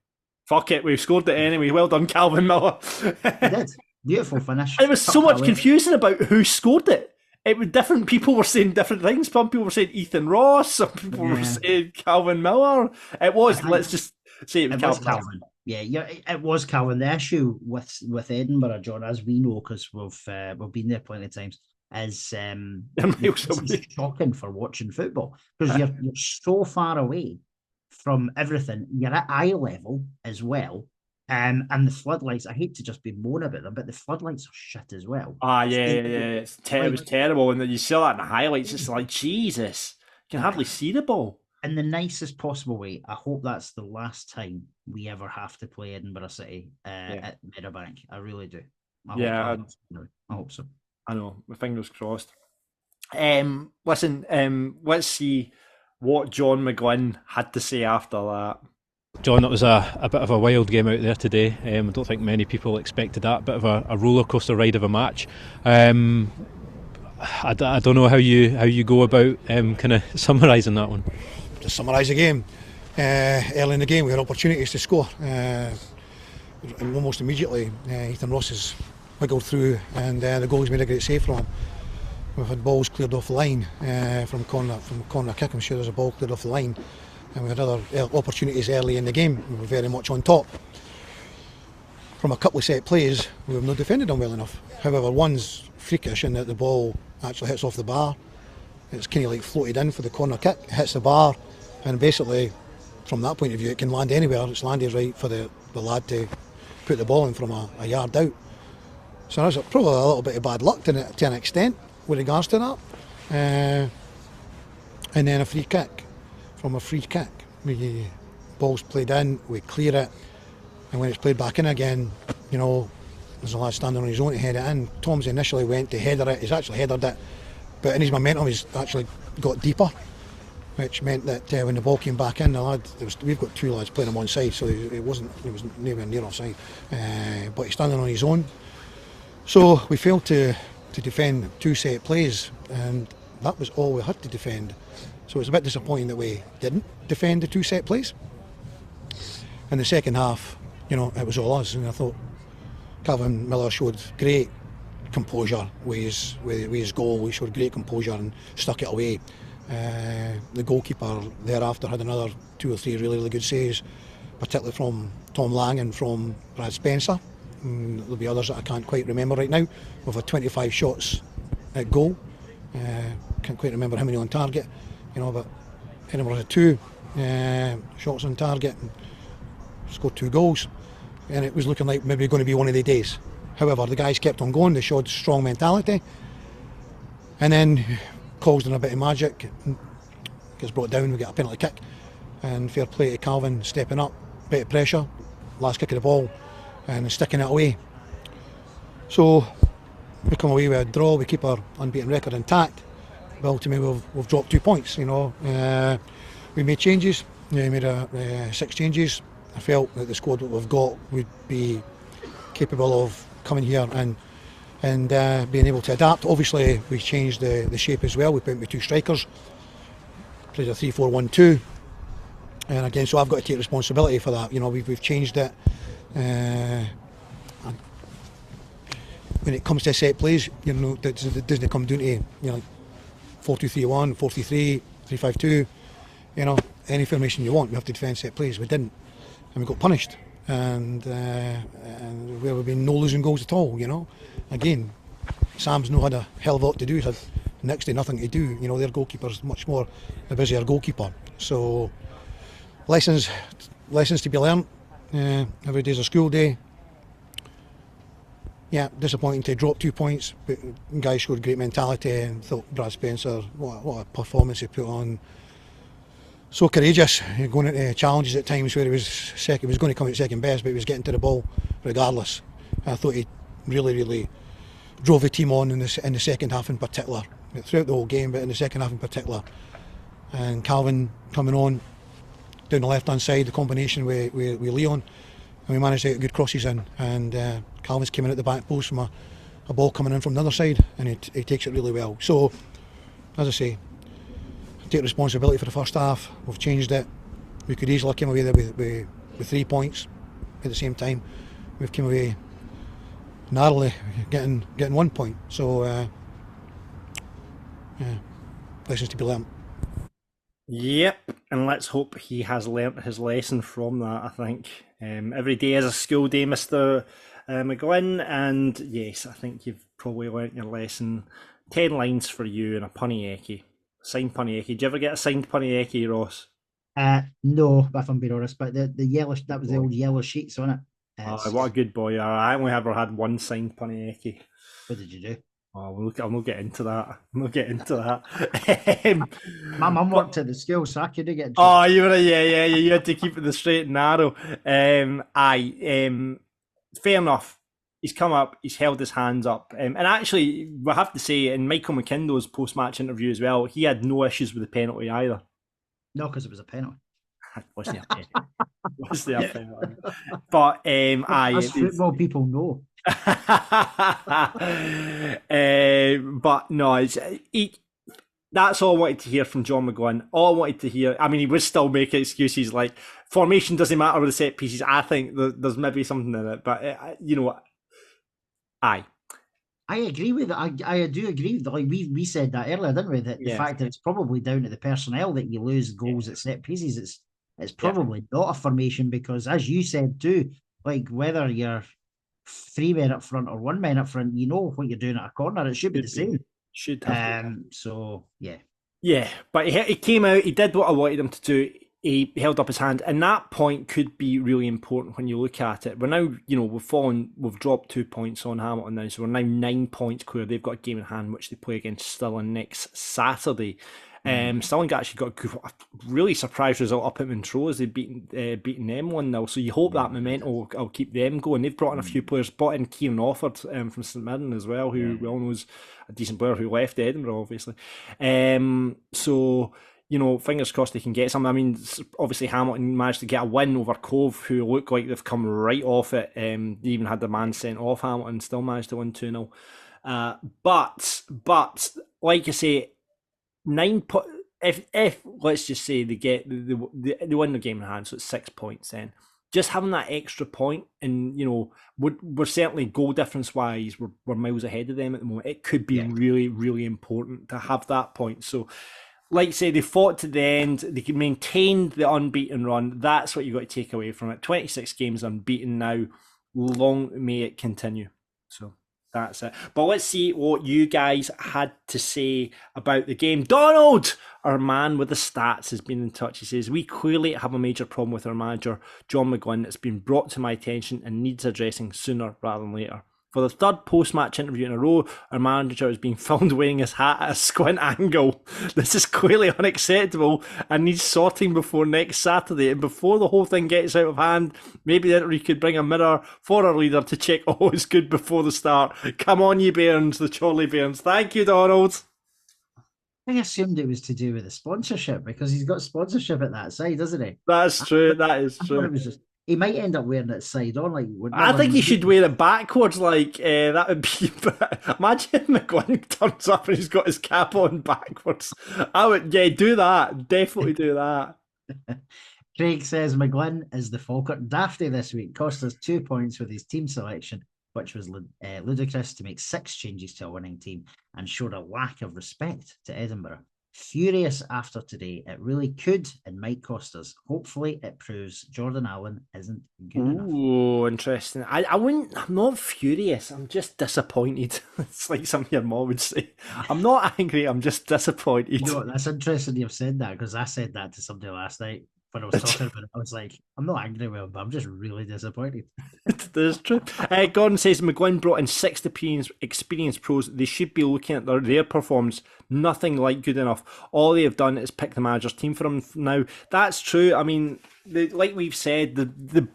Fuck it, we've scored it anyway. Well done, Calvin Miller. It did. Beautiful finish. It was so much confusion about who scored it. It was different people were saying different things. Some people were saying Ethan Ross. Some people were saying Calvin Miller. It was. Let's just say it was Calvin. Yeah, it was Calvin. The issue with Edinburgh, John, as we know, because we've been there plenty of times, is it's shocking for watching football because you're so far away from everything. You're at eye level as well. And the floodlights, I hate to just be moaning about them, but the floodlights are shit as well. It was terrible. And then you saw that in the highlights, it's like, Jesus, you can hardly see the ball. In the nicest possible way, I hope that's the last time we ever have to play Edinburgh City at Meadowbank. I really do. I hope so. I know, my fingers crossed. Listen, let's see what John McGlynn had to say after that. John, it was a bit of a wild game out there today. I don't think many people expected that. Bit of a roller coaster ride of a match. I don't know how you go about kind of summarising that one. To summarise the game, early in the game we had opportunities to score. Almost immediately, Ethan Ross has wiggled through, and the goalie's made a great save from him. We've had balls cleared off the line from corner kick. I'm sure there's a ball cleared off the line. And we had other opportunities early in the game. We were very much on top. From a couple of set plays, we have not defended them well enough. However, one's freakish in that the ball actually hits off the bar. It's kind of like floated in for the corner kick, hits the bar, and basically, from that point of view, it can land anywhere. It's landed right for the lad to put the ball in from a yard out. So there's probably a little bit of bad luck to an extent with regards to that. And then a free kick. From a free kick, ball's played in, we clear it, and when it's played back in again, there's a lad standing on his own to head it in. Tom's initially went to header it, he's actually headed it, but in his momentum he's actually got deeper, which meant that when the ball came back in, the lad, we've got two lads playing on one side, so he was nowhere near offside, but he's standing on his own. So we failed to defend two set plays, and that was all we had to defend. So it's a bit disappointing that we didn't defend the two set plays. In the second half, it was all us, and I thought Calvin Miller showed great composure with his goal. He showed great composure and stuck it away. The goalkeeper thereafter had another 2 or 3 really good saves, particularly from Tom Lang and from Brad Spencer. And there'll be others that I can't quite remember right now. We've had 25 shots at goal. Can't quite remember how many on target. But Edinburgh had 2 shots on target and scored 2 goals, and it was looking like maybe going to be one of the days. However, the guys kept on going. They showed strong mentality, and then caused in a bit of magic, gets brought down. We get a penalty kick, and fair play to Calvin stepping up, bit of pressure, last kick of the ball, and sticking it away. So we come away with a draw. We keep our unbeaten record intact. But ultimately we've dropped 2 points. We made changes. We made 6 changes. I felt that the squad that we've got would be capable of coming here and being able to adapt. Obviously we changed the shape as well. We put with 2 strikers, played a 3-4-1-2, and again, so I've got to take responsibility for that. We've changed it. When it comes to set plays, it doesn't come down to 4-2-3-1, 4-3-3, 3-5-2, any formation you want, we have to defend set plays. We didn't, and we got punished, and where we've been no losing goals at all. Again, Sam's not had a hell of a lot to do. He's had next to nothing to do. You know, their goalkeeper's much more the busier goalkeeper. So lessons to be learnt. Every day's a school day. Yeah, disappointing to drop 2 points, but guys showed great mentality, and thought Brad Spencer, what a performance he put on. So courageous, going into challenges at times where he was going to come out second best, but he was getting to the ball regardless. I thought he really drove the team on in the second half in particular, throughout the whole game, but in the second half in particular. And Calvin coming on down the left hand side, the combination with Leon, and we managed to get good crosses in, and Calvin's came in at the back post from a ball coming in from the other side, and he takes it really well. So, as I say, I take responsibility for the first half. We've changed it. We could easily come away there with 3 points. At the same time, we've come away narrowly getting 1 point. So, lessons to be learnt. Yep, and let's hope he has learnt his lesson from that. I think every day is a school day, Mr. McGlynn, and yes, I think you've probably learnt your lesson. 10 lines for you and a punny eckie. Signed punny eckie. Did you ever get a signed punny eckie, Ross? No, if I'm being honest, but the yellow, that was the old yellow sheets on it. What a good boy you are. I only ever had one signed punny eckie. What did you do? Oh, I'll not get into that. My mum worked at the school, so I couldn't get. Oh, you were you had to keep it the straight and narrow. Fair enough. He's come up, he's held his hands up, and actually, we have to say, in Michael McKindle's post-match interview as well, he had no issues with the penalty either. No, because it was a penalty. Wasn't a penalty? Wasn't a penalty? But as football people know. But no, that's all I wanted to hear from John McGlynn. All I wanted to hear. I mean, he was still making excuses like formation doesn't matter with the set pieces. I think there's maybe something in it, but you know, I agree with it. I do agree. Like we said that earlier, didn't we? That the fact that it's probably down to the personnel that you lose goals at set pieces. It's probably not a formation, because, as you said too, like whether you're 3 men up front or 1 man up front, you know what you're doing at a corner. It should be the same. Should have. So yeah. Yeah, but he came out. He did what I wanted him to do. He held up his hand, and that point could be really important when you look at it. We're now, we've dropped 2 points on Hamilton now, so we're now 9 points clear. They've got a game in hand which they play against Stirling next Saturday. Stirling actually got a really surprise result up at Montrose. They've beaten them 1-0, so you hope that momentum will keep them going. They've brought in a few players, brought in Kieran Offord from St Mirren as well, who we all know is a decent player who left Edinburgh, obviously. So, fingers crossed they can get some. I mean, obviously Hamilton managed to get a win over Cove, who look like they've come right off it. They even had their man sent off. Hamilton still managed to win 2-0. But like I say, if let's just say they win the game in hand, so it's 6 points then. Just having that extra point, and we're certainly goal difference wise, we're miles ahead of them at the moment. It could be really, really important to have that point. So, like I say, they fought to the end. They maintained the unbeaten run. That's what you got to take away from it. 26 games unbeaten now. Long may it continue. So that's it. But let's see what you guys had to say about the game. Donald, our man with the stats, has been in touch. He says, we clearly have a major problem with our manager, John McGlynn. It's been brought to my attention and needs addressing sooner rather than later. For the third post-match interview in a row, our manager is being filmed wearing his hat at a squint angle. This is clearly unacceptable and needs sorting before next Saturday. And before the whole thing gets out of hand, maybe the interview could bring a mirror for our leader to check all is good before the start. Come on, you Bairns, the Charlie Bairns. Thank you, Donald. I assumed it was to do with the sponsorship, because he's got sponsorship at that side, doesn't he? That's true. That is true. It was just, he might end up wearing it side on. I think he should wear it backwards. That would be. Imagine if McGlynn turns up and he's got his cap on backwards. I would, do that. Definitely do that. Craig says McGlynn is the Falkirk Dafty this week. Cost us 2 points with his team selection, which was ludicrous, to make 6 changes to a winning team, and showed a lack of respect to Edinburgh. Furious after today. It really could and might cost us. Hopefully it proves Jordan Allen isn't good enough. Oh, interesting. I'm not furious. I'm just disappointed. It's like something your mom would say. I'm not angry. I'm just disappointed. You know what, that's interesting you've said that, because I said that to somebody last night when I was talking about it. I was like, I'm not angry with him, but I'm just really disappointed. That's true. Gordon says McGlynn brought in 6 experienced pros. They should be looking at their performance. Nothing like good enough. All they have done is pick the manager's team for him now. That's true. I mean, like we've said,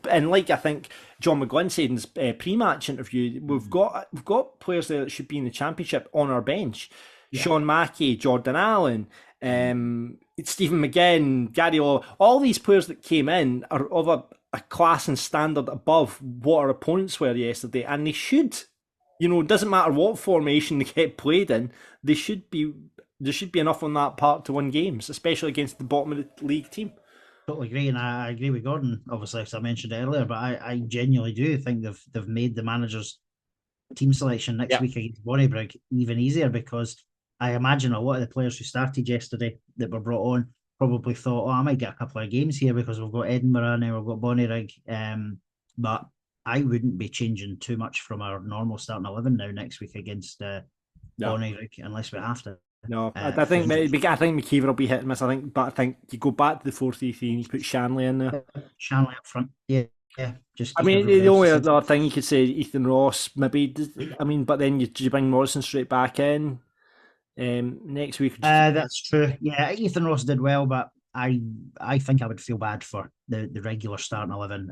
and like I think John McGlynn said in his pre-match interview, we've got players there that should be in the Championship on our bench. Yeah. Sean Mackey, Jordan Allen, Stephen McGinn, Gary Law, all these players that came in are of a class and standard above what our opponents were yesterday, and they should. It doesn't matter what formation they get played in, there should be enough on that part to win games, especially against the bottom of the league team. Totally agree, and I agree with Gordon, obviously, as I mentioned earlier, but I genuinely do think they've made the manager's team selection next week against Bonnyrigg even easier, because I imagine a lot of the players who started yesterday that were brought on probably thought, I might get a couple of games here because we've got Edinburgh and then we've got Bonnyrigg. But I wouldn't be changing too much from our normal starting 11 now next week against Bonnyrigg unless we have to. No, I think McKeever will be hitting this. But I think you go back to the 4-3-3 and you put Shanley in there. Shanley up front, yeah. Just the only other thing you could say, Ethan Ross, maybe. But then you bring Morrison straight back in next week. That's true. Yeah, Ethan Ross did well, but I think I would feel bad for the regular starting 11.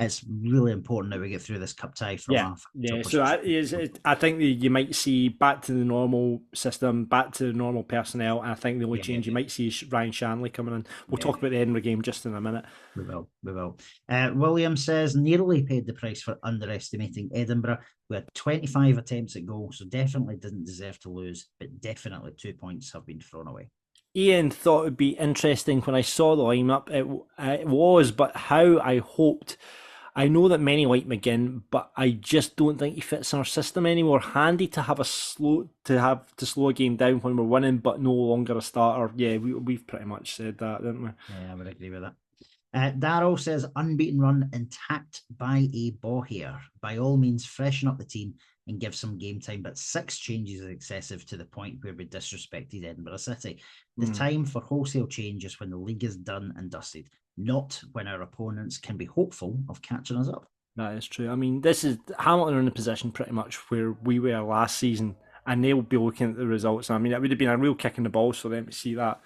It's really important that we get through this cup tie for So I think that you might see back to the normal system, back to the normal personnel, and I think the only change you might see is Ryan Shanley coming in. We'll talk about the Edinburgh game just in a minute. We will. William says, nearly paid the price for underestimating Edinburgh. We had 25 attempts at goal, so definitely didn't deserve to lose, but definitely 2 points have been thrown away. Ian thought it would be interesting when I saw the lineup. It was, but how I hoped. I know that many like McGinn, but I just don't think he fits in our system anymore. Handy to have slow a game down when we're winning, but no longer a starter. Yeah, we've pretty much said that, didn't we? Yeah, I would agree with that. Darryl says, unbeaten run intact by a Bowyer. By all means, freshen up the team and give some game time, but 6 changes is excessive to the point where we disrespected Edinburgh City. The time for wholesale change is when the league is done and dusted, not when our opponents can be hopeful of catching us up. That is true. I mean, this is Hamilton are in a position pretty much where we were last season, and they'll be looking at the results. I mean, it would have been a real kick in the balls for them to see that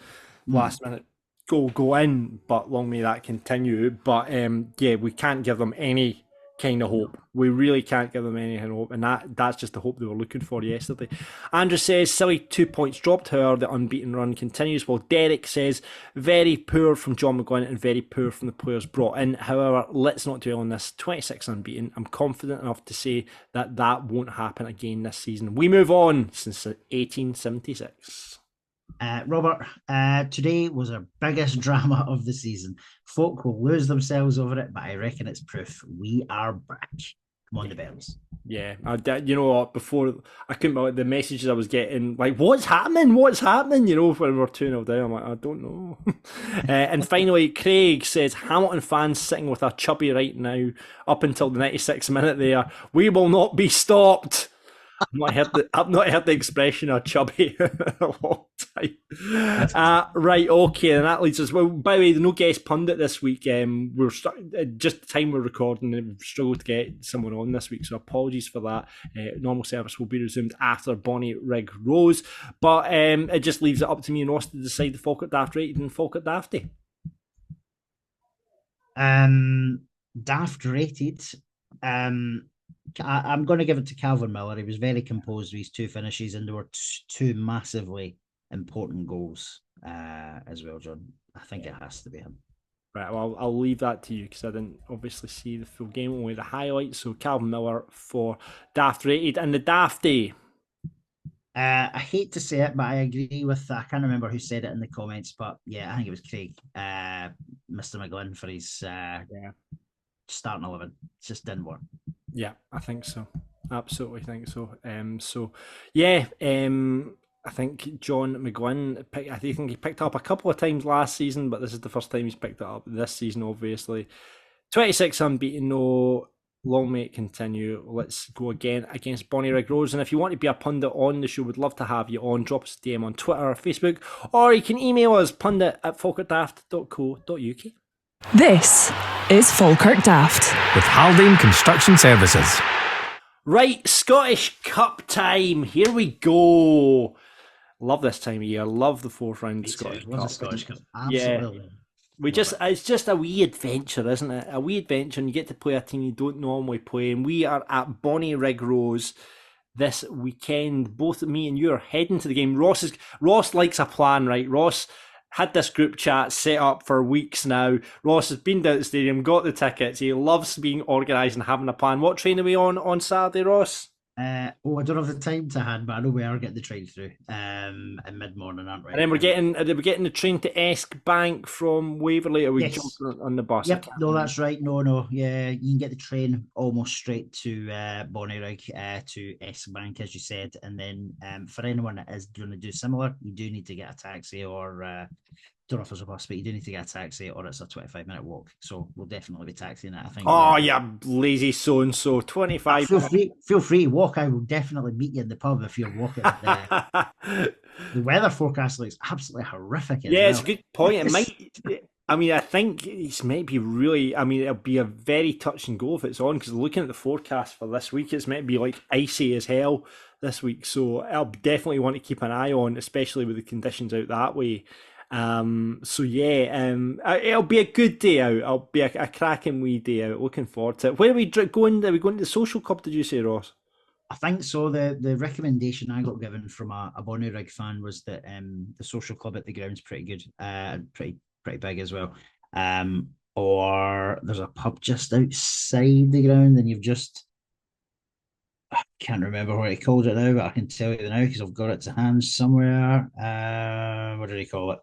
last minute goal go in, but long may that continue. But we can't give them any kind of hope. We really can't give them any kind of hope, and that's just the hope they were looking for yesterday. Andrew says, silly 2 points dropped, however, the unbeaten run continues, while Derek says, very poor from John McGlynn and very poor from the players brought in. However, let's not dwell on this. 26 unbeaten. I'm confident enough to say that won't happen again this season. We move on since 1876. Robert, today was our biggest drama of the season. Folk will lose themselves over it, but I reckon it's proof we are back. Come on, the Bairns. Yeah, you know what? Before I couldn't believe the messages I was getting, like, what's happening? You know, when we're 2-0 down, I'm like, I don't know. And finally, Craig says, Hamilton fans sitting with a chubby right now, up until the 96th minute there. We will not be stopped. I've not heard the expression of chubby in a long time. Right, okay, and that leads us. Well, by the way, no guest pundit this week. We're just the time we're recording, and we've struggled to get someone on this week, so apologies for that. Normal service will be resumed after Bonnyrigg Rose, but it just leaves it up to me and Ross to decide the Falkirk Daft rated and Falkirk Dafty. Daft rated. I'm going to give it to Calvin Miller. He was very composed with his 2 finishes, and there were 2 massively important goals as well, John. I think it has to be him. Right, well, I'll leave that to you because I didn't obviously see the full game, only the highlights. So Calvin Miller for Daft rated. And the Dafty? I hate to say it, but I agree with, I can't remember who said it in the comments, but yeah, I think it was Craig, Mr. McGlynn, for his starting 11. It just didn't work. Yeah, I think so. Absolutely think so. I think John McGuinn, I think he picked it up a couple of times last season, but this is the first time he's picked it up this season, obviously. 26 unbeaten, no. Long may it continue. Let's go again against Bonnyrigg Rose. And if you want to be a pundit on the show, we'd love to have you on. Drop us a DM on Twitter or Facebook, or you can email us pundit@falkirkdaft.co.uk. This is Falkirk Daft with Haldane Construction Services. Right, Scottish Cup time. Here we go. Love this time of year. Love the fourth round Scottish Cup. Scottish Cup. Absolutely. Yeah. It's just a wee adventure, isn't it? A wee adventure, and you get to play a team you don't normally play. And we are at Bonnyrigg Rose this weekend. Both me and you are heading to the game. Ross likes a plan, right? Ross had this group chat set up for weeks now. Ross has been down to the stadium, got the tickets. He loves being organised and having a plan. What train are we on Saturday, Ross? I don't have the time to hand, but I know we are getting the train through in mid-morning, aren't we? And then we're getting the train to Esk Bank from Waverley, or we Yes. jumping on the bus? Yep, no, that's right. No. Yeah, you can get the train almost straight to Bonnyrigg, to Esk Bank, as you said. And then for anyone that is going to do similar, you do need to get a taxi or... don't know if there's a bus, but you do need to get a taxi or it's a 25-minute walk. So we'll definitely be taxiing it, I think. Oh, yeah, lazy so-and-so. 25 Feel free to walk. I will definitely meet you in the pub if you're walking. The weather forecast looks absolutely horrific. It's a good point. It might... I mean, I think it might be really... I mean, it'll be a very touch and go if it's on, because looking at the forecast for this week, it's meant to be like icy as hell this week. So I'll definitely want to keep an eye on, especially with the conditions out that way. It'll be a good day out. It'll be a cracking wee day out. Looking forward to it. Where are we going? Are we going to the social club, did you say, Ross? I think so. The recommendation I got given from a Bonnyrigg fan was that the social club at the ground's pretty good, pretty big as well. Or there's a pub just outside the ground, and I can't remember what he called it now, but I can tell you now because I've got it to hand somewhere. What did he call it?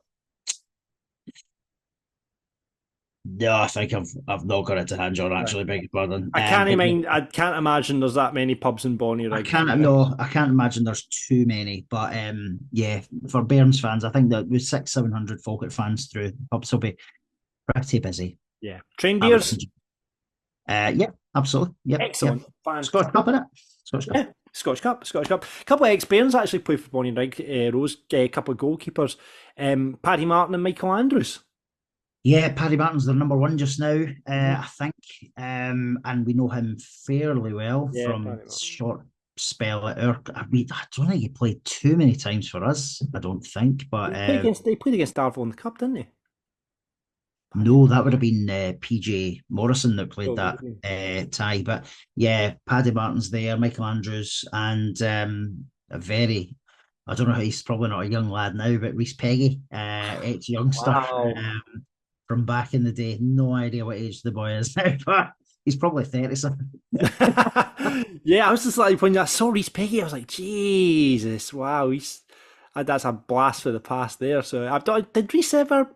No, I think I've not got it to hand, John. Actually, beg your pardon. I can't imagine there's that many pubs in Bonnyrigg. I can't imagine there's too many. But for Bairns fans, I think that with 600-700 Falkirk fans through, the pubs will be pretty busy. Yeah, train beers. Absolutely. Yep. Excellent. Yep. Scottish Cup, innit? Scottish Cup. A couple of ex-Bairns actually played for Bonnyrigg Rose. A couple of goalkeepers, Paddy Martin and Michael Andrews. Yeah, Paddy Martin's their number one just now, I think, and we know him fairly well from a short spell at Urk. I don't think he played too many times for us. I don't think, but they played against Darvel in the cup, didn't they? No, that would have been PJ Morrison that played that tie. But yeah, Paddy Martin's there, Michael Andrews, and a very, I don't know, he's probably not a young lad now, but Reese Peggy, ex-youngster. Wow. From back in the day. No idea what age the boy is now, but he's probably 30-something. Yeah, I was just like, when I saw Reese Peggy, I was like, Jesus, wow, that's a blast for the past there. So, did Reese ever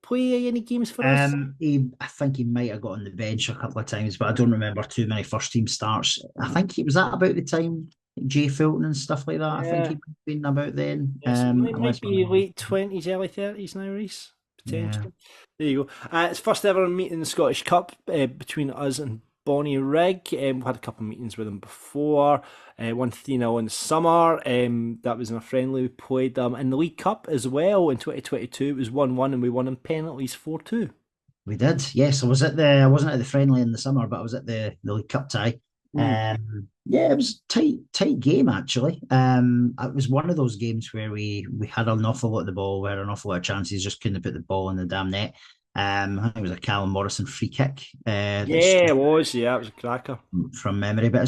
play any games for us? I think he might have got on the bench a couple of times, but I don't remember too many first-team starts. I think he was at about the time Jay Fulton and stuff like that. I think he might have been about then. It might be late 20s, early 30s now, Reese. Potentially. Yeah. There you go. It's first ever meeting in the Scottish Cup between us and Bonnyrigg. We've had a couple of meetings with them before. Won 3-0 in the summer. That was in a friendly. We played them in the League Cup as well in 2022. It was 1-1 and we won in penalties 4-2. We did, yes. I wasn't at the friendly in the summer, but I was at the League Cup tie. It was a tight game actually. It was one of those games where we had an awful lot of the ball, we had an awful lot of chances, just couldn't put the ball in the damn net. I think it was a Callum Morrison free kick. It was a cracker from memory. But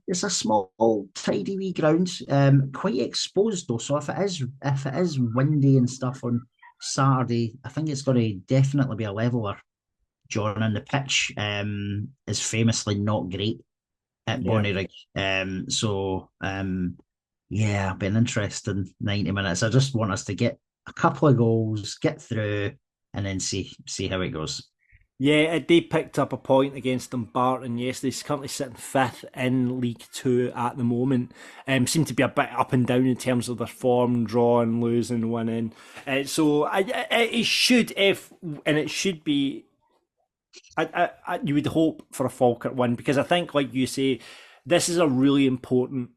it's a small, tidy wee ground, quite exposed though. So if it is windy and stuff on Saturday, I think it's going to definitely be a leveler, John. And the pitch is famously not great at Bonnyrigg. I've been interested in 90 minutes. I just want us to get a couple of goals, get through, and then see how it goes. Yeah, they picked up a point against Dumbarton yesterday. He's currently sitting fifth in League Two at the moment. Seem to be a bit up and down in terms of their form, drawing, losing, winning. It should, it should be. You would hope for a Falkirk win, because I think, like you say, this is a really important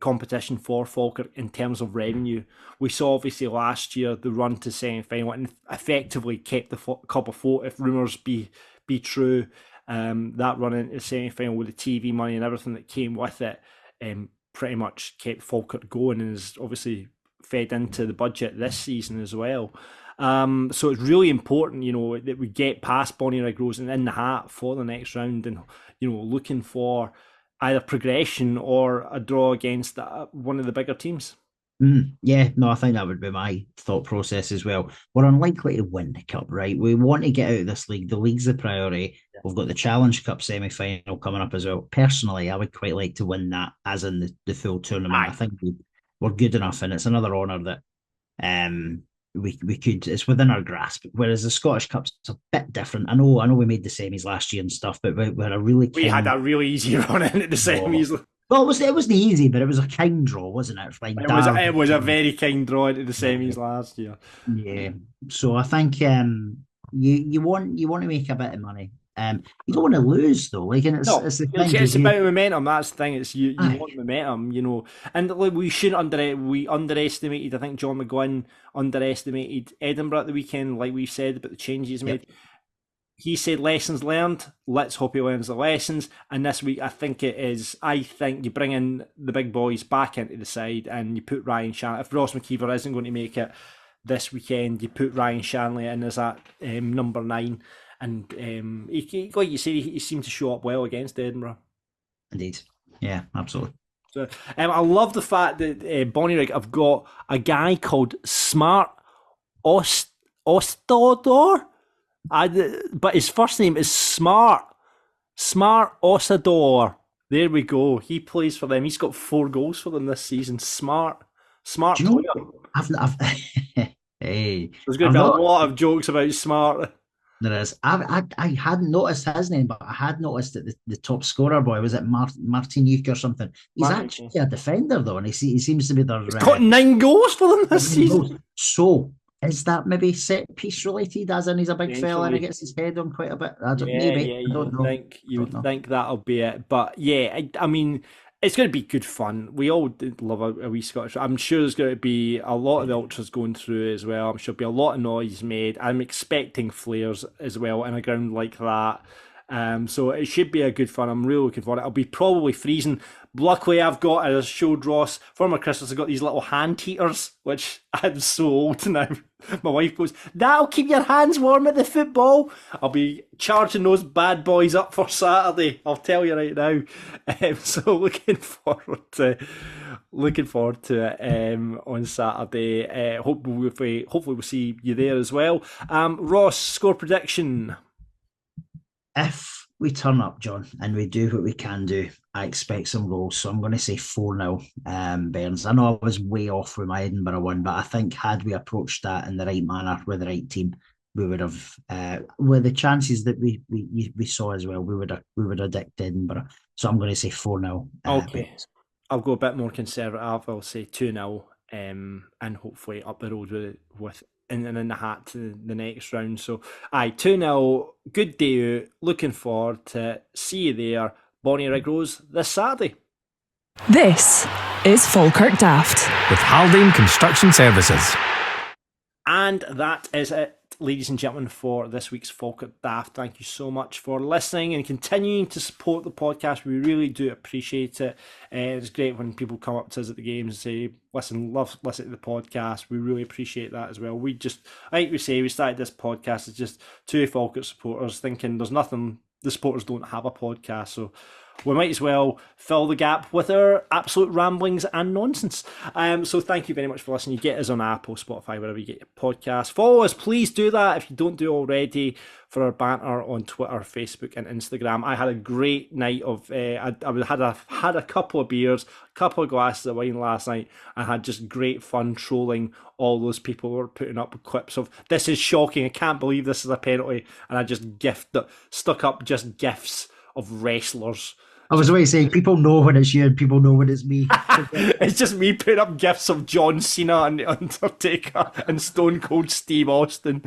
competition for Falkirk in terms of revenue. We saw obviously last year the run to semi-final and effectively kept the cup afloat, if rumours be true. That run into semi-final with the TV money and everything that came with it pretty much kept Falkirk going, and is obviously fed into the budget this season as well. So it's really important, that we get past Bonnyrigg Rose and in the hat for the next round, and looking for either progression or a draw against one of the bigger teams. Yeah, no, I think that would be my thought process as well. We're unlikely to win the cup, right? We want to get out of this league. The league's the priority. We've got the Challenge Cup semi-final coming up as well. Personally, I would quite like to win that, as in the full tournament. I think we're good enough, and it's another honour that we could. It's within our grasp. Whereas the Scottish Cup's a bit different. I know we made the semis last year and stuff, but we had a really easy run into the semis. Well, it wasn't easy, but it was a kind draw, wasn't it? It was a very kind draw into the semis last year. Yeah. So I think you want to make a bit of money. You don't want to lose though. Like, and it's the thing. It's about momentum. That's the thing. It's you want momentum, And like, we shouldn't we underestimated. I think John McGuinn underestimated Edinburgh at the weekend. Like we said about the changes made. He said lessons learned. Let's hope he learns the lessons. And this week, I think you bring in the big boys back into the side, and you put Ryan Shanley. If Ross McKeever isn't going to make it this weekend, you put Ryan Shanley in as that number 9. And he, like you said, he seemed to show up well against Edinburgh. Indeed. Yeah, absolutely. So I love the fact that Bonnyrigg have got a guy called Smart Ostador. But his first name is Smart Osador. There we go. He plays for them. He's got 4 goals for them this season. Smart. Do you know, Hey, there's going to be a lot of jokes about Smart. There is. I hadn't noticed his name, but I had noticed that the top scorer boy, was it Martinique or something? He's actually a defender though, and he seems to be their. He's got 9 goals for them this season. So is that maybe set piece related? As in, he's a big fella and he gets his head on quite a bit. I don't know. You would think that'll be it, but yeah, I mean, it's going to be good fun. We all love a wee Scottish. I'm sure there's going to be a lot of the ultras going through as well. I'm sure there'll be a lot of noise made. I'm expecting flares as well in a ground like that. So it should be a good fun. I'm really looking forward to it. It'll be probably freezing. Luckily, I've got, as I showed Ross, for my Christmas, I've got these little hand heaters, which I'm so old now. My wife goes, that'll keep your hands warm at the football. I'll be charging those bad boys up for Saturday. I'll tell you right now. So looking forward to it on Saturday. Hopefully we'll see you there as well. Ross, score prediction. If we turn up, John, and we do what we can do, I expect some goals. So I'm going to say 4-0 Bairns. I know I was way off with my Edinburgh one, but I think had we approached that in the right manner with the right team, we would have, with the chances that we saw as well, we would have dicked Edinburgh. So I'm going to say 4-0. Okay. Bairns. I'll go a bit more conservative. I'll say 2-0 and hopefully up the road with in the hat to the next round. So, 2-0, good day out. Looking forward to see you there, Bonnyrigg Rose, this Saturday. This is Falkirk Daft with Haldane Construction Services. And that is it, ladies and gentlemen, for this week's Falkirk Daft. Thank you so much for listening and continuing to support the podcast. We really do appreciate it. It's great when people come up to us at the games and say, listen to the podcast. We really appreciate that as well. We just, like we say, we started this podcast as just 2 Falkirk supporters thinking there's nothing, the supporters don't have a podcast. So we might as well fill the gap with our absolute ramblings and nonsense. So thank you very much for listening. You get us on Apple, Spotify, wherever you get your podcasts. Follow us, please do that if you don't do already, for our banter on Twitter, Facebook and Instagram. I had a great night of, I had a couple of beers, a couple of glasses of wine last night, and had just great fun trolling all those people who were putting up clips of, this is shocking, I can't believe this is a penalty, and I just stuck up just gifs of wrestlers. I was always saying, people know when it's you and people know when it's me. It's just me putting up gifs of John Cena and The Undertaker and Stone Cold Steve Austin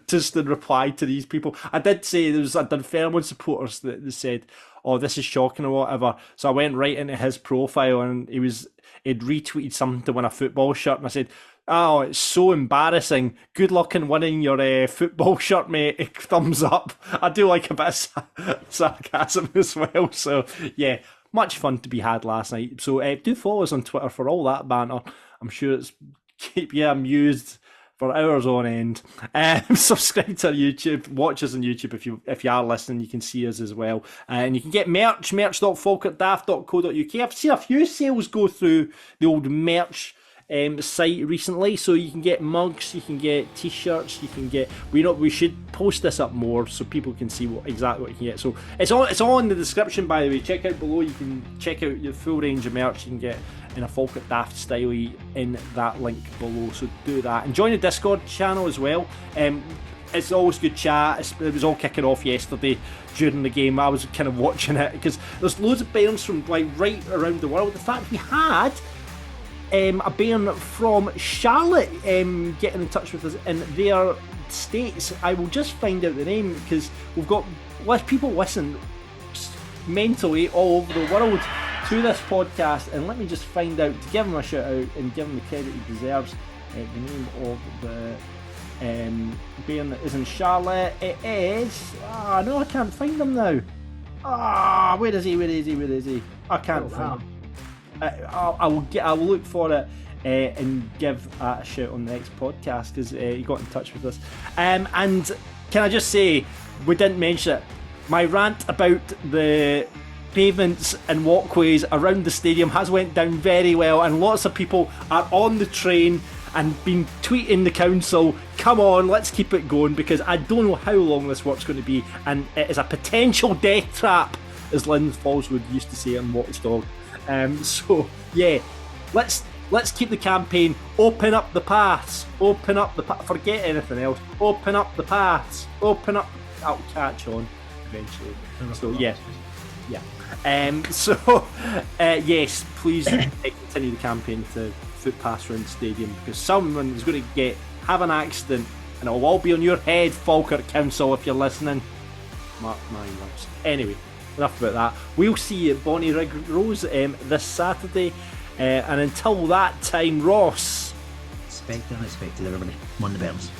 just in reply to these people. I did say there was a Dunfermline supporters that said, oh, this is shocking or whatever. So I went right into his profile and he'd retweeted something to win a football shirt, and I said, oh, it's so embarrassing. Good luck in winning your football shirt, mate. Thumbs up. I do like a bit of sarcasm as well. So, yeah, much fun to be had last night. So do follow us on Twitter for all that banter. I'm sure it's keep you amused for hours on end. Subscribe to our YouTube. Watch us on YouTube if you are listening. You can see us as well. And you can get merch.falkirkdaft.co.uk. I've seen a few sales go through the old merch site recently, so you can get mugs, you can get t-shirts, you can get, we should post this up more so people can see exactly what you can get. So it's all in the description, by the way. Check out below, you can check out your full range of merch you can get in a Falkirk Daft style in that link below, so do that and join the Discord channel as well. It's always good chat. It was all kicking off yesterday during the game. I was kind of watching it because there's loads of Bairns from like right around the world. The fact we had a Bairn from Charlotte getting in touch with us in their states. I will just find out the name because we've got people listen mentally all over the world to this podcast, and let me just find out, to give him a shout out and give him the credit he deserves, the name of the Bairn that is in Charlotte. It is, no, I can't find him now. Where is he? I can't find him. I will look for it and give a shout on the next podcast because he got in touch with us. And can I just say, we didn't mention it, my rant about the pavements and walkways around the stadium has went down very well, and lots of people are on the train and been tweeting the council, come on, let's keep it going, because I don't know how long this work's going to be, and it is a potential death trap, as Lynn Fallswood used to say on Watchdog. So yeah, let's keep the campaign. Open up the paths. Forget anything else. Open up the paths. I'll catch on eventually. So yeah. Yes, please continue the campaign to footpaths around the stadium, because someone is going to have an accident, and it'll all be on your head, Falkirk Council, if you're listening. Mark my words. Anyway, enough about that. We'll see you at Bonnyrigg Rose this Saturday, and until that time, Ross. Expect the unexpected, everybody. On the Bairns.